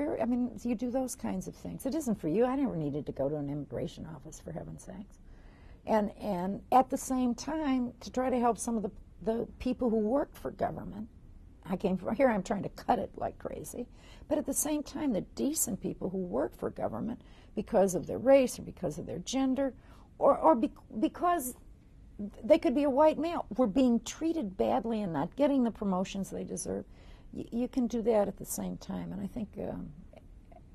Speaker 2: you do those kinds of things. It isn't for you. I never needed to go to an immigration office, for heaven's sakes. And at the same time, to try to help some of the people who work for government, I came from here. I'm trying to cut it like crazy. But at the same time, the decent people who work for government because of their race or because of their gender because they could be a white male were being treated badly and not getting the promotions they deserve. You can do that at the same time. And I think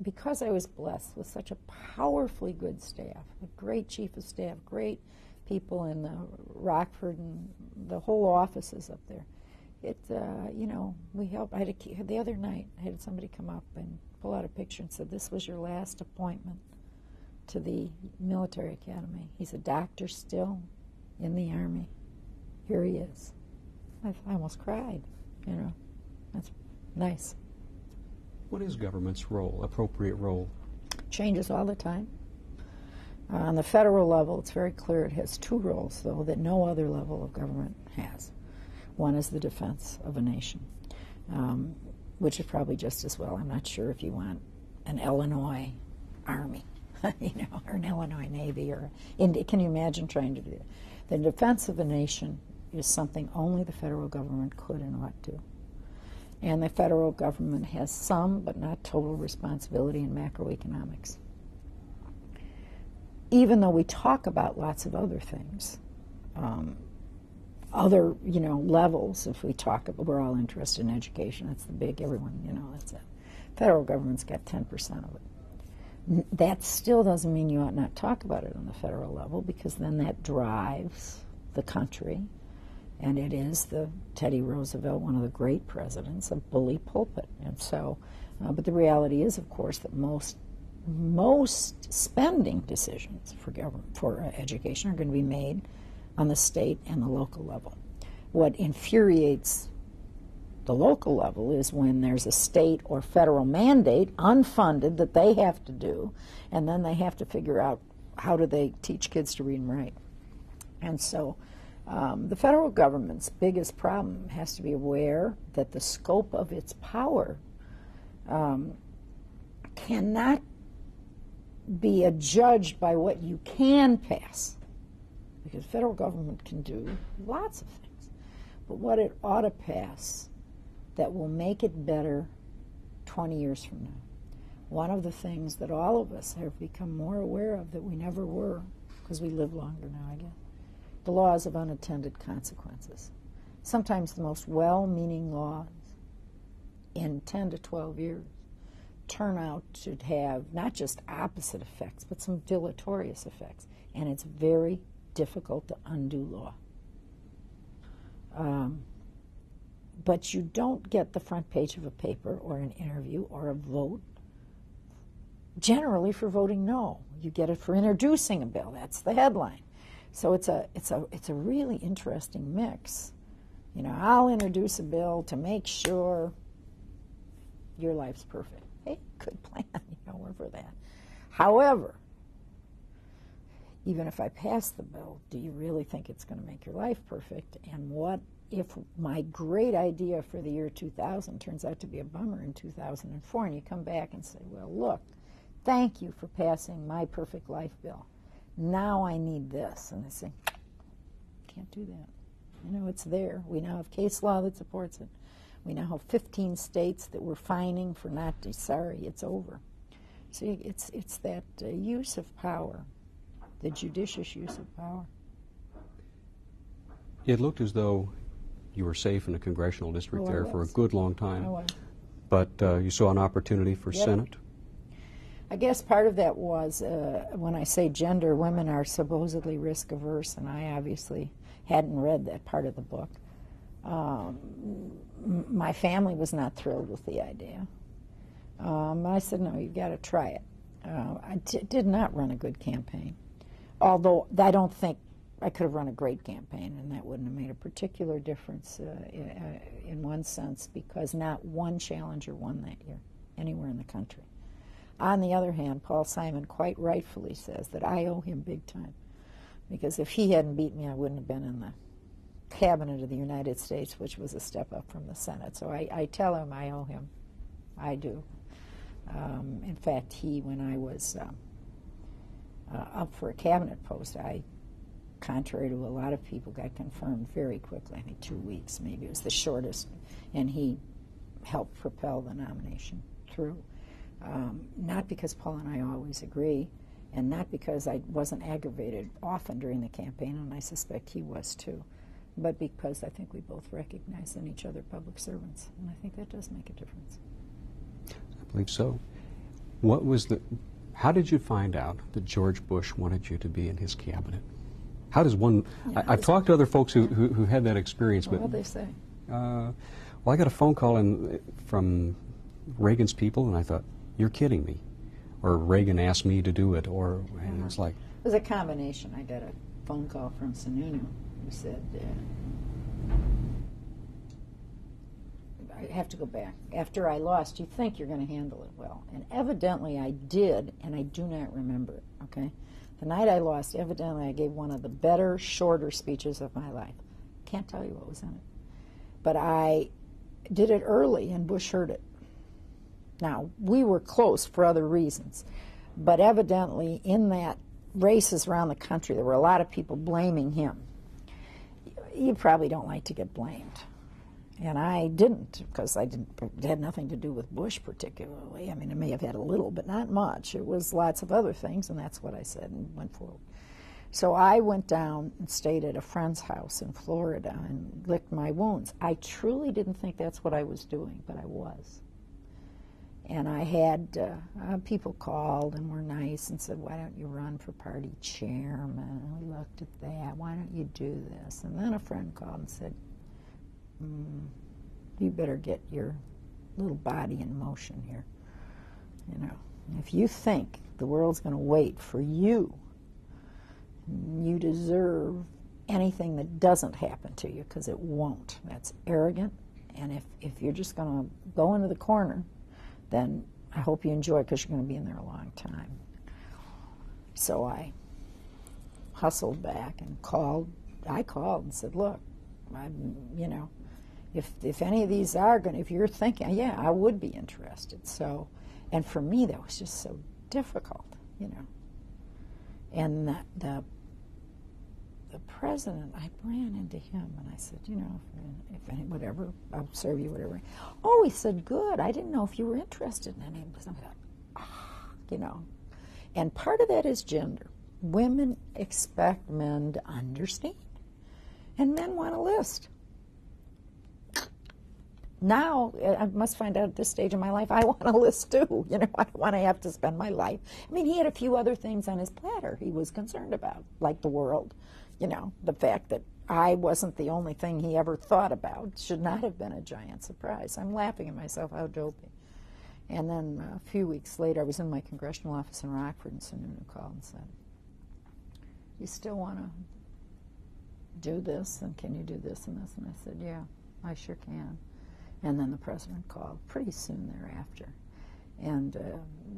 Speaker 2: because I was blessed with such a powerfully good staff, a great chief of staff, great people in Rockford and the whole offices up there, we helped. The other night, I had somebody come up and pull out a picture and said, "This was your last appointment to the military academy. He's a doctor still in the Army. Here he is." I almost cried, That's nice.
Speaker 1: What is government's role, appropriate role?
Speaker 2: Changes all the time. On the federal level, it's very clear it has two roles, though, that no other level of government has. One is the defense of a nation, which is probably just as well. I'm not sure if you want an Illinois Army, or an Illinois Navy, can you imagine trying to do that? The defense of a nation is something only the federal government could and ought to. And the federal government has some, but not total, responsibility in macroeconomics. Even though we talk about lots of other things, levels, if we talk about, we're all interested in education, that's the big, everyone, that's it. Federal government's got 10% of it. That still doesn't mean you ought not talk about it on the federal level, because then that drives the country. And it is Teddy Roosevelt, one of the great presidents, a bully pulpit. And so, but the reality is, of course, that most spending decisions for education are going to be made on the state and the local level. What infuriates the local level is when there's a state or federal mandate, unfunded, that they have to do, and then they have to figure out how do they teach kids to read and write. And so the federal government's biggest problem has to be aware that the scope of its power cannot be adjudged by what you can pass, because the federal government can do lots of things, but what it ought to pass that will make it better 20 years from now. One of the things that all of us have become more aware of that we never were, because we live longer now, I guess, the laws of unintended consequences. Sometimes the most well-meaning laws in 10 to 12 years turn out to have not just opposite effects, but some deleterious effects. And it's very difficult to undo law. But you don't get the front page of a paper or an interview or a vote generally for voting no. You get it for introducing a bill. That's the headline. So it's a really interesting mix. I'll introduce a bill to make sure your life's perfect. Hey, good plan. We're for that. However, even if I pass the bill, do you really think it's going to make your life perfect? And what if my great idea for the year 2000 turns out to be a bummer in 2004, and you come back and say, well, look, thank you for passing my perfect life bill. Now I need this. And they say, can't do that. It's there. We now have case law that supports it. We now have 15 states that we're fining for not sorry, it's over. So it's that use of power, the judicious use of power.
Speaker 1: It looked as though you were safe in the congressional district there for a good long time. But you saw an opportunity for Senate?
Speaker 2: I guess part of that was, when I say gender, women are supposedly risk averse, and I obviously hadn't read that part of the book. My family was not thrilled with the idea. I said, no, you've got to try it. I did not run a good campaign, although I don't think I could have run a great campaign, and that wouldn't have made a particular difference in one sense, because not one challenger won that year anywhere in the country. On the other hand, Paul Simon quite rightfully says that I owe him big time, because if he hadn't beat me, I wouldn't have been in the Cabinet of the United States, which was a step up from the Senate. So I tell him I owe him. I do. In fact, when I was up for a cabinet post, I contrary to a lot of people, got confirmed very quickly. I think 2 weeks, maybe it was the shortest, and he helped propel the nomination through. Not because Paul and I always agree, and not because I wasn't aggravated often during the campaign, and I suspect he was too, but because I think we both recognize in each other public servants, and I think that does make a difference.
Speaker 1: I believe so. How did you find out that George Bush wanted you to be in his cabinet? How does one?
Speaker 2: Yeah,
Speaker 1: I've talked to other folks who had that experience, but
Speaker 2: what did they say?
Speaker 1: Well, I got a phone call from Reagan's people, and I thought, "You're kidding me," or Reagan asked me to do it, and it was like
Speaker 2: it was a combination. I got a phone call from Sununu who said, I have to go back. After I lost, you think you're going to handle it well. And evidently I did, and I do not remember it, okay? The night I lost, evidently I gave one of the better, shorter speeches of my life. Can't tell you what was in it. But I did it early, and Bush heard it. Now, we were close for other reasons, but evidently in that races around the country, there were a lot of people blaming him. You probably don't like to get blamed. And I didn't, because it had nothing to do with Bush particularly. I mean, it may have had a little, but not much. It was lots of other things, and that's what I said and went forward. So I went down and stayed at a friend's house in Florida and licked my wounds. I truly didn't think that's what I was doing, but I was. And I had people called and were nice and said, "Why don't you run for party chairman?" And we looked at that. "Why don't you do this?" And then a friend called and said, "You better get your little body in motion here. You know, if you think the world's going to wait for you, you deserve anything that doesn't happen to you, because it won't. That's arrogant. And if you're just going to go into the corner, then I hope you enjoy it, because you're going to be in there a long time." So I hustled back and called. I called and said, "Look, you know, if any of these are going to, if you're thinking, yeah, I would be interested." So, and for me, that was just so difficult, you know. And the president, I ran into him and I said, "You know, if any, whatever, I'll serve you, whatever." "Oh," he said, "good. I didn't know if you were interested in any of this." I thought, you know. And part of that is gender. Women expect men to understand. And men want a list. Now, I must find out at this stage of my life, I want a list too. You know, I don't want to have to spend my life. I mean, he had a few other things on his platter he was concerned about, like the world. You know, the fact that I wasn't the only thing he ever thought about should not have been a giant surprise. I'm laughing at myself, how dopey. And then a few weeks later, I was in my congressional office in Rockford, and Sununu called and said, "You still want to do this, and can you do this and this?" And I said, "Yeah, I sure can." And then the president called pretty soon thereafter. And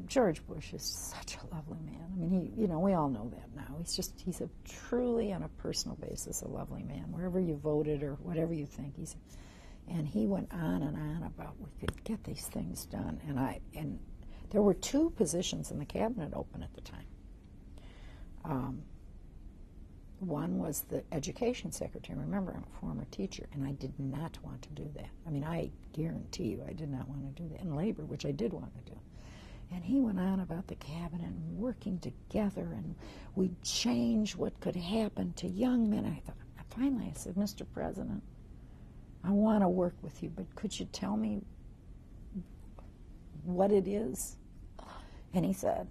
Speaker 2: George Bush is such a lovely man. I mean, you know, we all know that now. He's a truly, on a personal basis, a lovely man. Wherever you voted or whatever you think, and he went on and on about we could get these things done. And there were 2 positions in the cabinet open at the time. One was the education secretary. Remember, I'm a former teacher, and I did not want to do that. I mean, I guarantee you I did not want to do that. And labor, which I did want to do. And he went on about the cabinet and working together, and we'd change what could happen to young men. I thought, finally, I said, "Mr. President, I want to work with you, but could you tell me what it is?" And he said,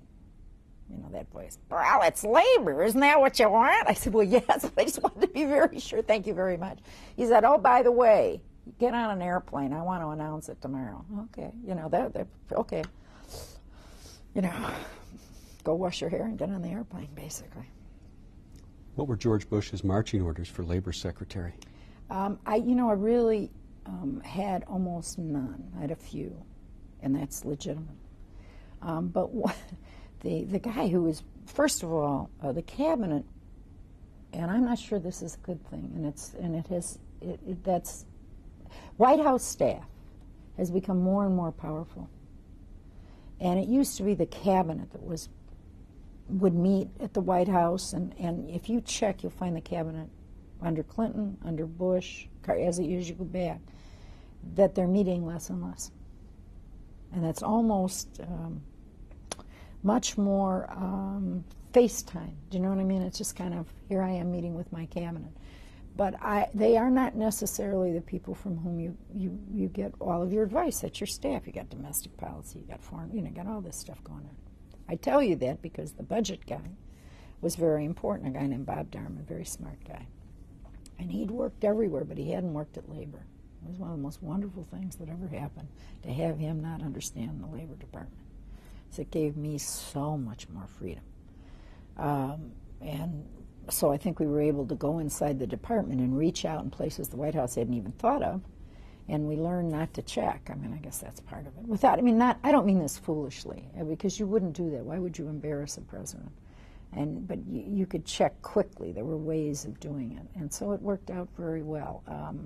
Speaker 2: you know, that voice, "Well, it's labor. Isn't that what you want?" I said, "Well, yes, but I just wanted to be very sure. Thank you very much." He said, "Oh, by the way, get on an airplane. I want to announce it tomorrow." Okay, you know, okay. You know, go wash your hair and get on the airplane, basically.
Speaker 1: What were George Bush's marching orders for labor secretary?
Speaker 2: I really had almost none. I had a few, and that's legitimate. But the guy who was, first of all, the cabinet, and I'm not sure this is a good thing, that's White House staff has become more and more powerful. And it used to be the cabinet that was would meet at the White House, and if you check, you'll find the cabinet under Clinton, under Bush, as you go back, that they're meeting less and less. And that's almost much more FaceTime. Do you know what I mean? It's just kind of, here I am meeting with my cabinet. But they are not necessarily the people from whom you get all of your advice. That's your staff. You got domestic policy, you got foreign, you got all this stuff going on. I tell you that because the budget guy was very important, a guy named Bob Darman, a very smart guy. And he'd worked everywhere, but he hadn't worked at labor. It was one of the most wonderful things that ever happened to have him not understand the Labor Department. So it gave me so much more freedom. And so I think we were able to go inside the department and reach out in places the White House hadn't even thought of, and we learned not to check. I mean, I guess that's part of it. I don't mean this foolishly, because you wouldn't do that. Why would you embarrass a president? But you could check quickly. There were ways of doing it, and so it worked out very well.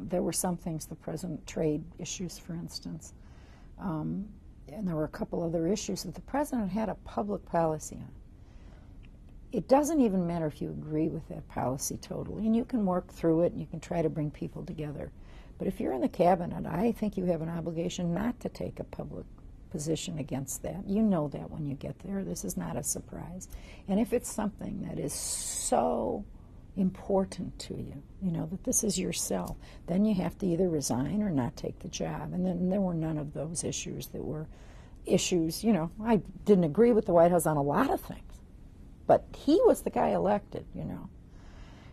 Speaker 2: There were some things, the president, trade issues, for instance, and there were a couple other issues that the president had a public policy on. It doesn't even matter if you agree with that policy totally, and you can work through it and you can try to bring people together. But if you're in the cabinet, I think you have an obligation not to take a public position against that. You know that when you get there. This is not a surprise. And if it's something that is so important to you, that this is yourself, then you have to either resign or not take the job. And then there were none of those issues that were issues. I didn't agree with the White House on a lot of things. But he was the guy elected,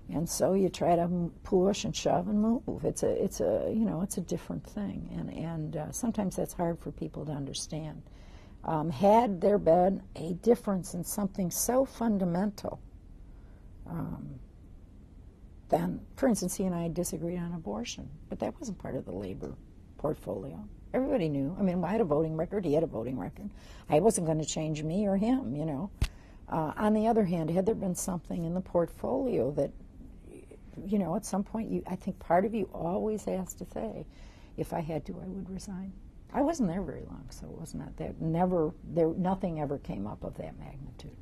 Speaker 2: and so you try to push and shove and move. It's a different thing, and sometimes that's hard for people to understand. Had there been a difference in something so fundamental, then, for instance, he and I disagreed on abortion, but that wasn't part of the labor portfolio. Everybody knew. I mean, I had a voting record. He had a voting record. I wasn't going to change me or him, On the other hand, had there been something in the portfolio that, at some point, I think part of you always has to say, if I had to, I would resign. I wasn't there very long, so it was not that. Nothing ever came up of that magnitude.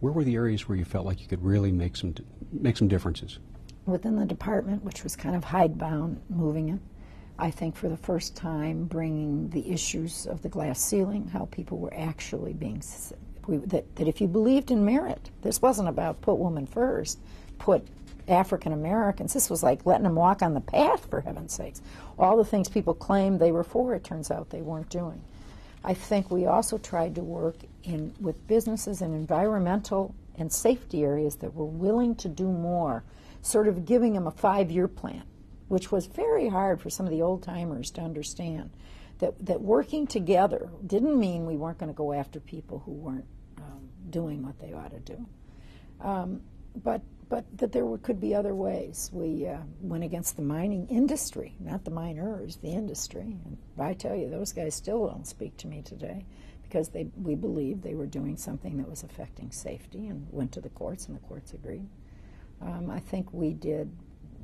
Speaker 1: Where were the areas where you felt like you could really make some differences?
Speaker 2: Within the department, which was kind of hidebound, moving it. I think for the first time, bringing the issues of the glass ceiling, how people were actually being that if you believed in merit, this wasn't about put women first, put African Americans. This was like letting them walk on the path, for heaven's sakes. All the things people claimed they were for, it turns out they weren't doing. I think we also tried to work with businesses in environmental and safety areas that were willing to do more, sort of giving them a 5-year plan, which was very hard for some of the old-timers to understand. That working together didn't mean we weren't going to go after people who weren't doing what they ought to do. But that there could be other ways. We went against the mining industry, not the miners, the industry. And I tell you, those guys still don't speak to me today because we believed they were doing something that was affecting safety and went to the courts, and the courts agreed. I think we did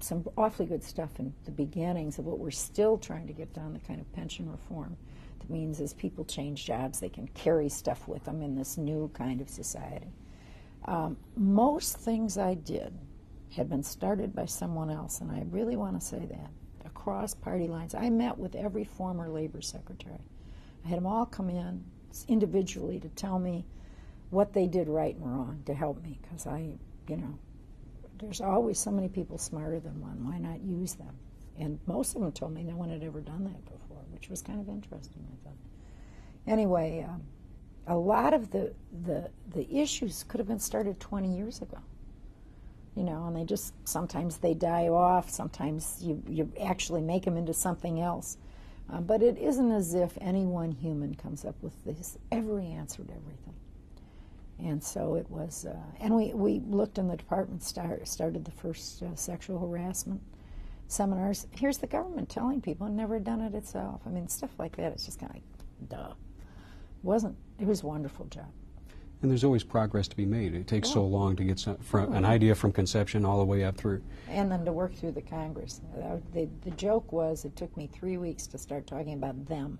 Speaker 2: some awfully good stuff in the beginnings of what we're still trying to get done, the kind of pension reform. That means as people change jobs, they can carry stuff with them in this new kind of society. Most things I did had been started by someone else, and I really want to say that, across party lines. I met with every former labor secretary. I had them all come in individually to tell me what they did right and wrong to help me, because there's always so many people smarter than one. Why not use them? And most of them told me no one had ever done that before, which was kind of interesting, I thought. Anyway, a lot of the issues could have been started 20 years ago. And they just, sometimes they die off, sometimes you actually make them into something else. But it isn't as if any one human comes up with every answer to everything. And so it was, and we looked in the department, started the first sexual harassment seminars. Here's the government telling people, and never done it itself. I mean, stuff like that, it's just kind of like, duh. It was a wonderful job.
Speaker 1: And there's always progress to be made. It takes so
Speaker 2: Yeah.
Speaker 1: long to get an idea from conception all the way up through.
Speaker 2: And then to work through the Congress. The joke was it took me 3 weeks to start talking about them.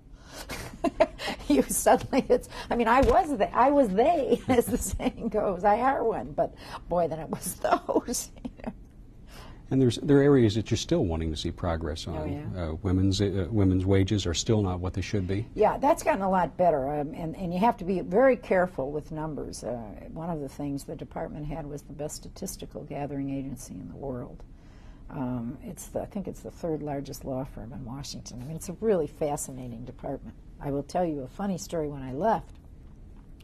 Speaker 2: You suddenly, I mean, I was they, as the saying goes. I are one, but boy, then it was those.
Speaker 1: And there are areas that you're still wanting to see progress on.
Speaker 2: Oh, yeah.
Speaker 1: Women's wages are still not what they should be.
Speaker 2: Yeah, that's gotten a lot better, and you have to be very careful with numbers. One of the things the department had was the best statistical gathering agency in the world. I think it's the third largest law firm in Washington. I mean, it's a really fascinating department. I will tell you a funny story when I left.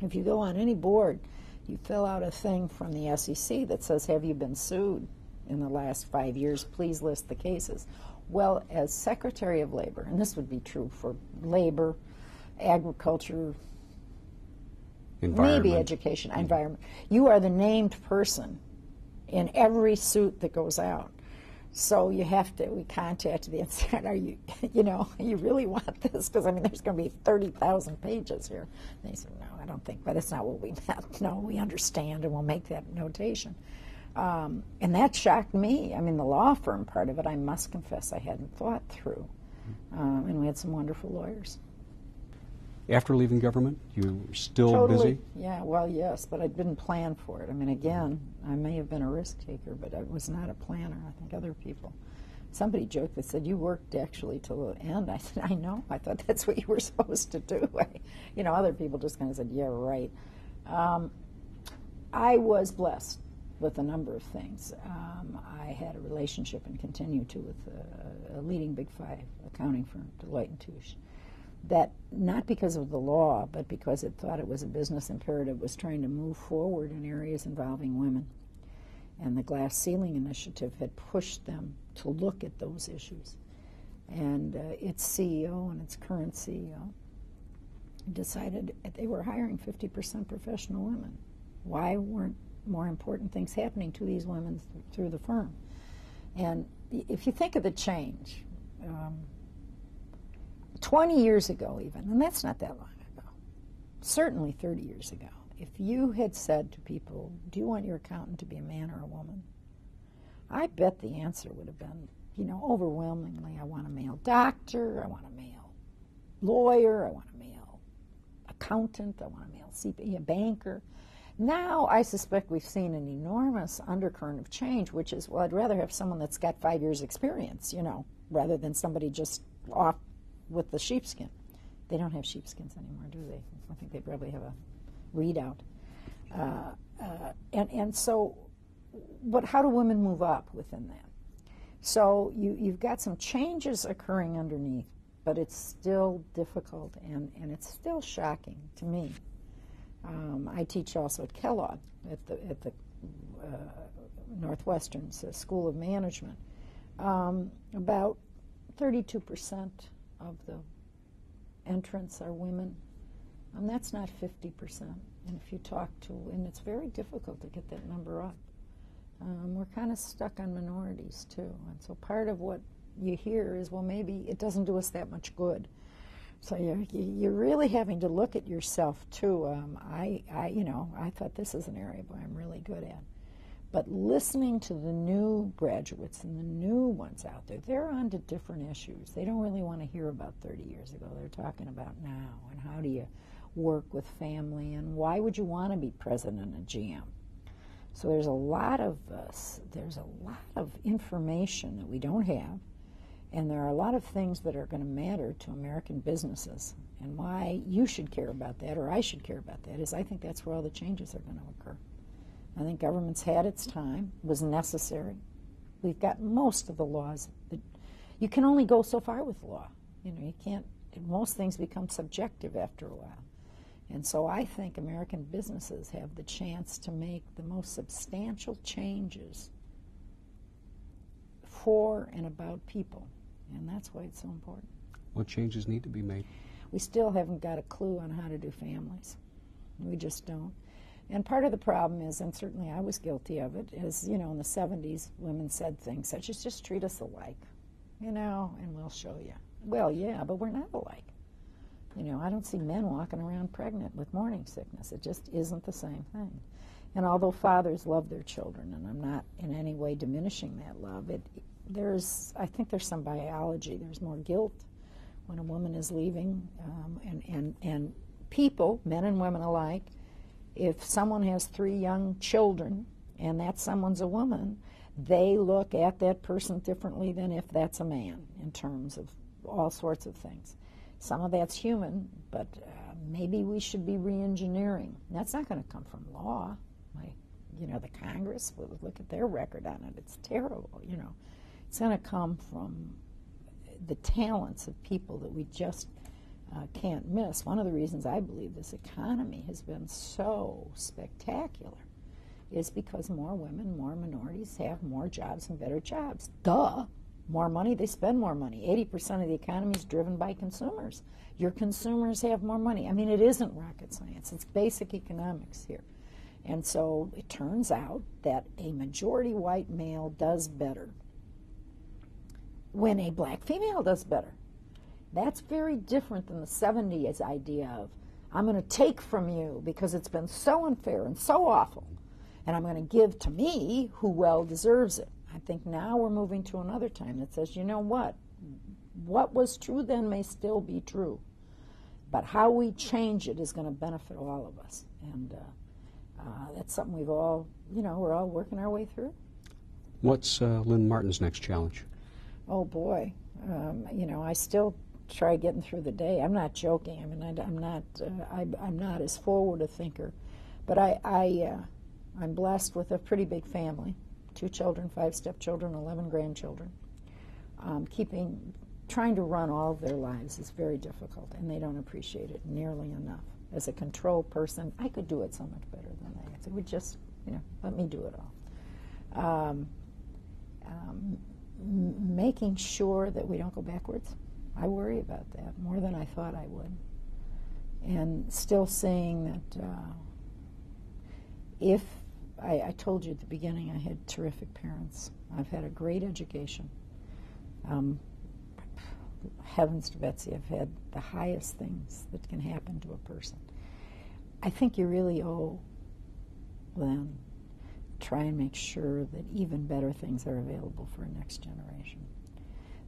Speaker 2: If you go on any board, you fill out a thing from the SEC that says, have you been sued in the last 5 years? Please list the cases. Well, as Secretary of Labor, and this would be true for labor, agriculture, maybe education, environment, you are the named person in every suit that goes out. So we contacted the and said, you really want this? Because, I mean, there's going to be 30,000 pages here. And they said, no, I don't think, but that's not what we meant. No, we understand, and we'll make that notation. And that shocked me. I mean, the law firm part of it, I must confess, I hadn't thought through. And we had some wonderful lawyers.
Speaker 1: After leaving government, you were still
Speaker 2: Totally.
Speaker 1: busy?
Speaker 2: Yeah, well, yes, but I didn't plan for it. I mean, again, I may have been a risk taker, but I was not a planner. I think other people. Somebody joked, they said, you worked actually till the end. I said, I know. I thought that's what you were supposed to do. Other people just kind of said, yeah, right. I was blessed with a number of things. I had a relationship and continue to with a leading Big Five accounting firm, Deloitte & Touche, that not because of the law, but because it thought it was a business imperative, was trying to move forward in areas involving women. And the Glass Ceiling Initiative had pushed them to look at those issues. And its CEO and its current CEO decided they were hiring 50% professional women. Why weren't more important things happening to these women through the firm? And if you think of the change, 20 years ago even, and that's not that long ago, certainly 30 years ago, if you had said to people, do you want your accountant to be a man or a woman? I bet the answer would have been, overwhelmingly, I want a male doctor, I want a male lawyer, I want a male accountant, I want a male CPA, a banker. Now, I suspect we've seen an enormous undercurrent of change, which is, well, I'd rather have someone that's got 5 years' experience, rather than somebody just off with the sheepskin. They don't have sheepskins anymore, do they? I think they probably have a readout. And so, but how do women move up within that? So you've got some changes occurring underneath, but it's still difficult, and it's still shocking to me. I teach also at Kellogg, at the Northwestern's School of Management. About 32% of the entrants are women. That's not 50%. And if you talk to, and it's very difficult to get that number up. We're kind of stuck on minorities too. And so part of what you hear is, well, maybe it doesn't do us that much good. So you're really having to look at yourself too. I thought this is an area where I'm really good at. But listening to the new graduates and the new ones out there, they're on to different issues. They don't really want to hear about 30 years ago. They're talking about now, and how do you work with family, and why would you want to be president of GM? So there's a lot of information that we don't have, and there are a lot of things that are going to matter to American businesses. And why you should care about that, or I should care about that, is I think that's where all the changes are going to occur. I think government's had its time, was necessary. We've got most of the laws. You can only go so far with law. You can't, most things become subjective after a while. And so I think American businesses have the chance to make the most substantial changes for and about people. And that's why it's so important.
Speaker 1: What changes need to be made?
Speaker 2: We still haven't got a clue on how to do families. We just don't. And part of the problem is, and certainly I was guilty of it, is, in the 70s, women said things such as, just treat us alike, and we'll show you. Well, yeah, but we're not alike. You know, I don't see men walking around pregnant with morning sickness. It just isn't the same thing. And although fathers love their children, and I'm not in any way diminishing that love, I think there's some biology. There's more guilt when a woman is leaving, and people, men and women alike, if someone has 3 young children and that someone's a woman, they look at that person differently than if that's a man in terms of all sorts of things. Some of that's human, but maybe we should be re-engineering. That's not going to come from law. Like, you know, the Congress, look at their record on it. It's terrible, you know. It's going to come from the talents of people that we just can't miss. One of the reasons I believe this economy has been so spectacular is because more women, more minorities have more jobs and better jobs. Duh. More money, they spend more money. 80% of the economy is driven by consumers. Your consumers have more money. I mean, it isn't rocket science. It's basic economics here. And so it turns out that a majority white male does better when a black female does better. That's very different than the 70s idea of, I'm going to take from you because it's been so unfair and so awful, and I'm going to give to me who well deserves it. I think now we're moving to another time that says, you know what was true then may still be true, but how we change it is going to benefit all of us. And that's something we've all, you know, we're all working our way through.
Speaker 1: What's Lynn Martin's next challenge?
Speaker 2: Oh boy, you know, I still try getting through the day. I'm not joking. I mean, I'm not as forward a thinker, but I'm blessed with a pretty big family. 2 children, 5 stepchildren, 11 grandchildren. Trying to run all of their lives is very difficult, and they don't appreciate it nearly enough. As a control person, I could do it so much better than they. It would just, you know, let me do it all. Making sure that we don't go backwards. I worry about that more than I thought I would. And still saying that if I told you at the beginning I had terrific parents. I've had a great education. Heavens to Betsy, I've had the highest things that can happen to a person. I think you really owe them try and make sure that even better things are available for a next generation.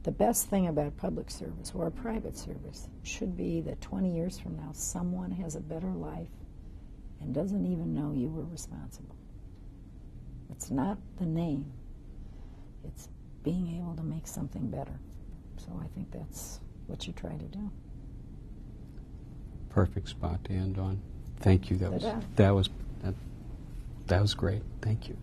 Speaker 2: The best thing about public service or a private service should be that 20 years from now someone has a better life and doesn't even know you were responsible. It's not the name. It's being able to make something better. So I think that's what you try to do.
Speaker 1: Perfect spot to end on. Thank you. That was great. Thank you.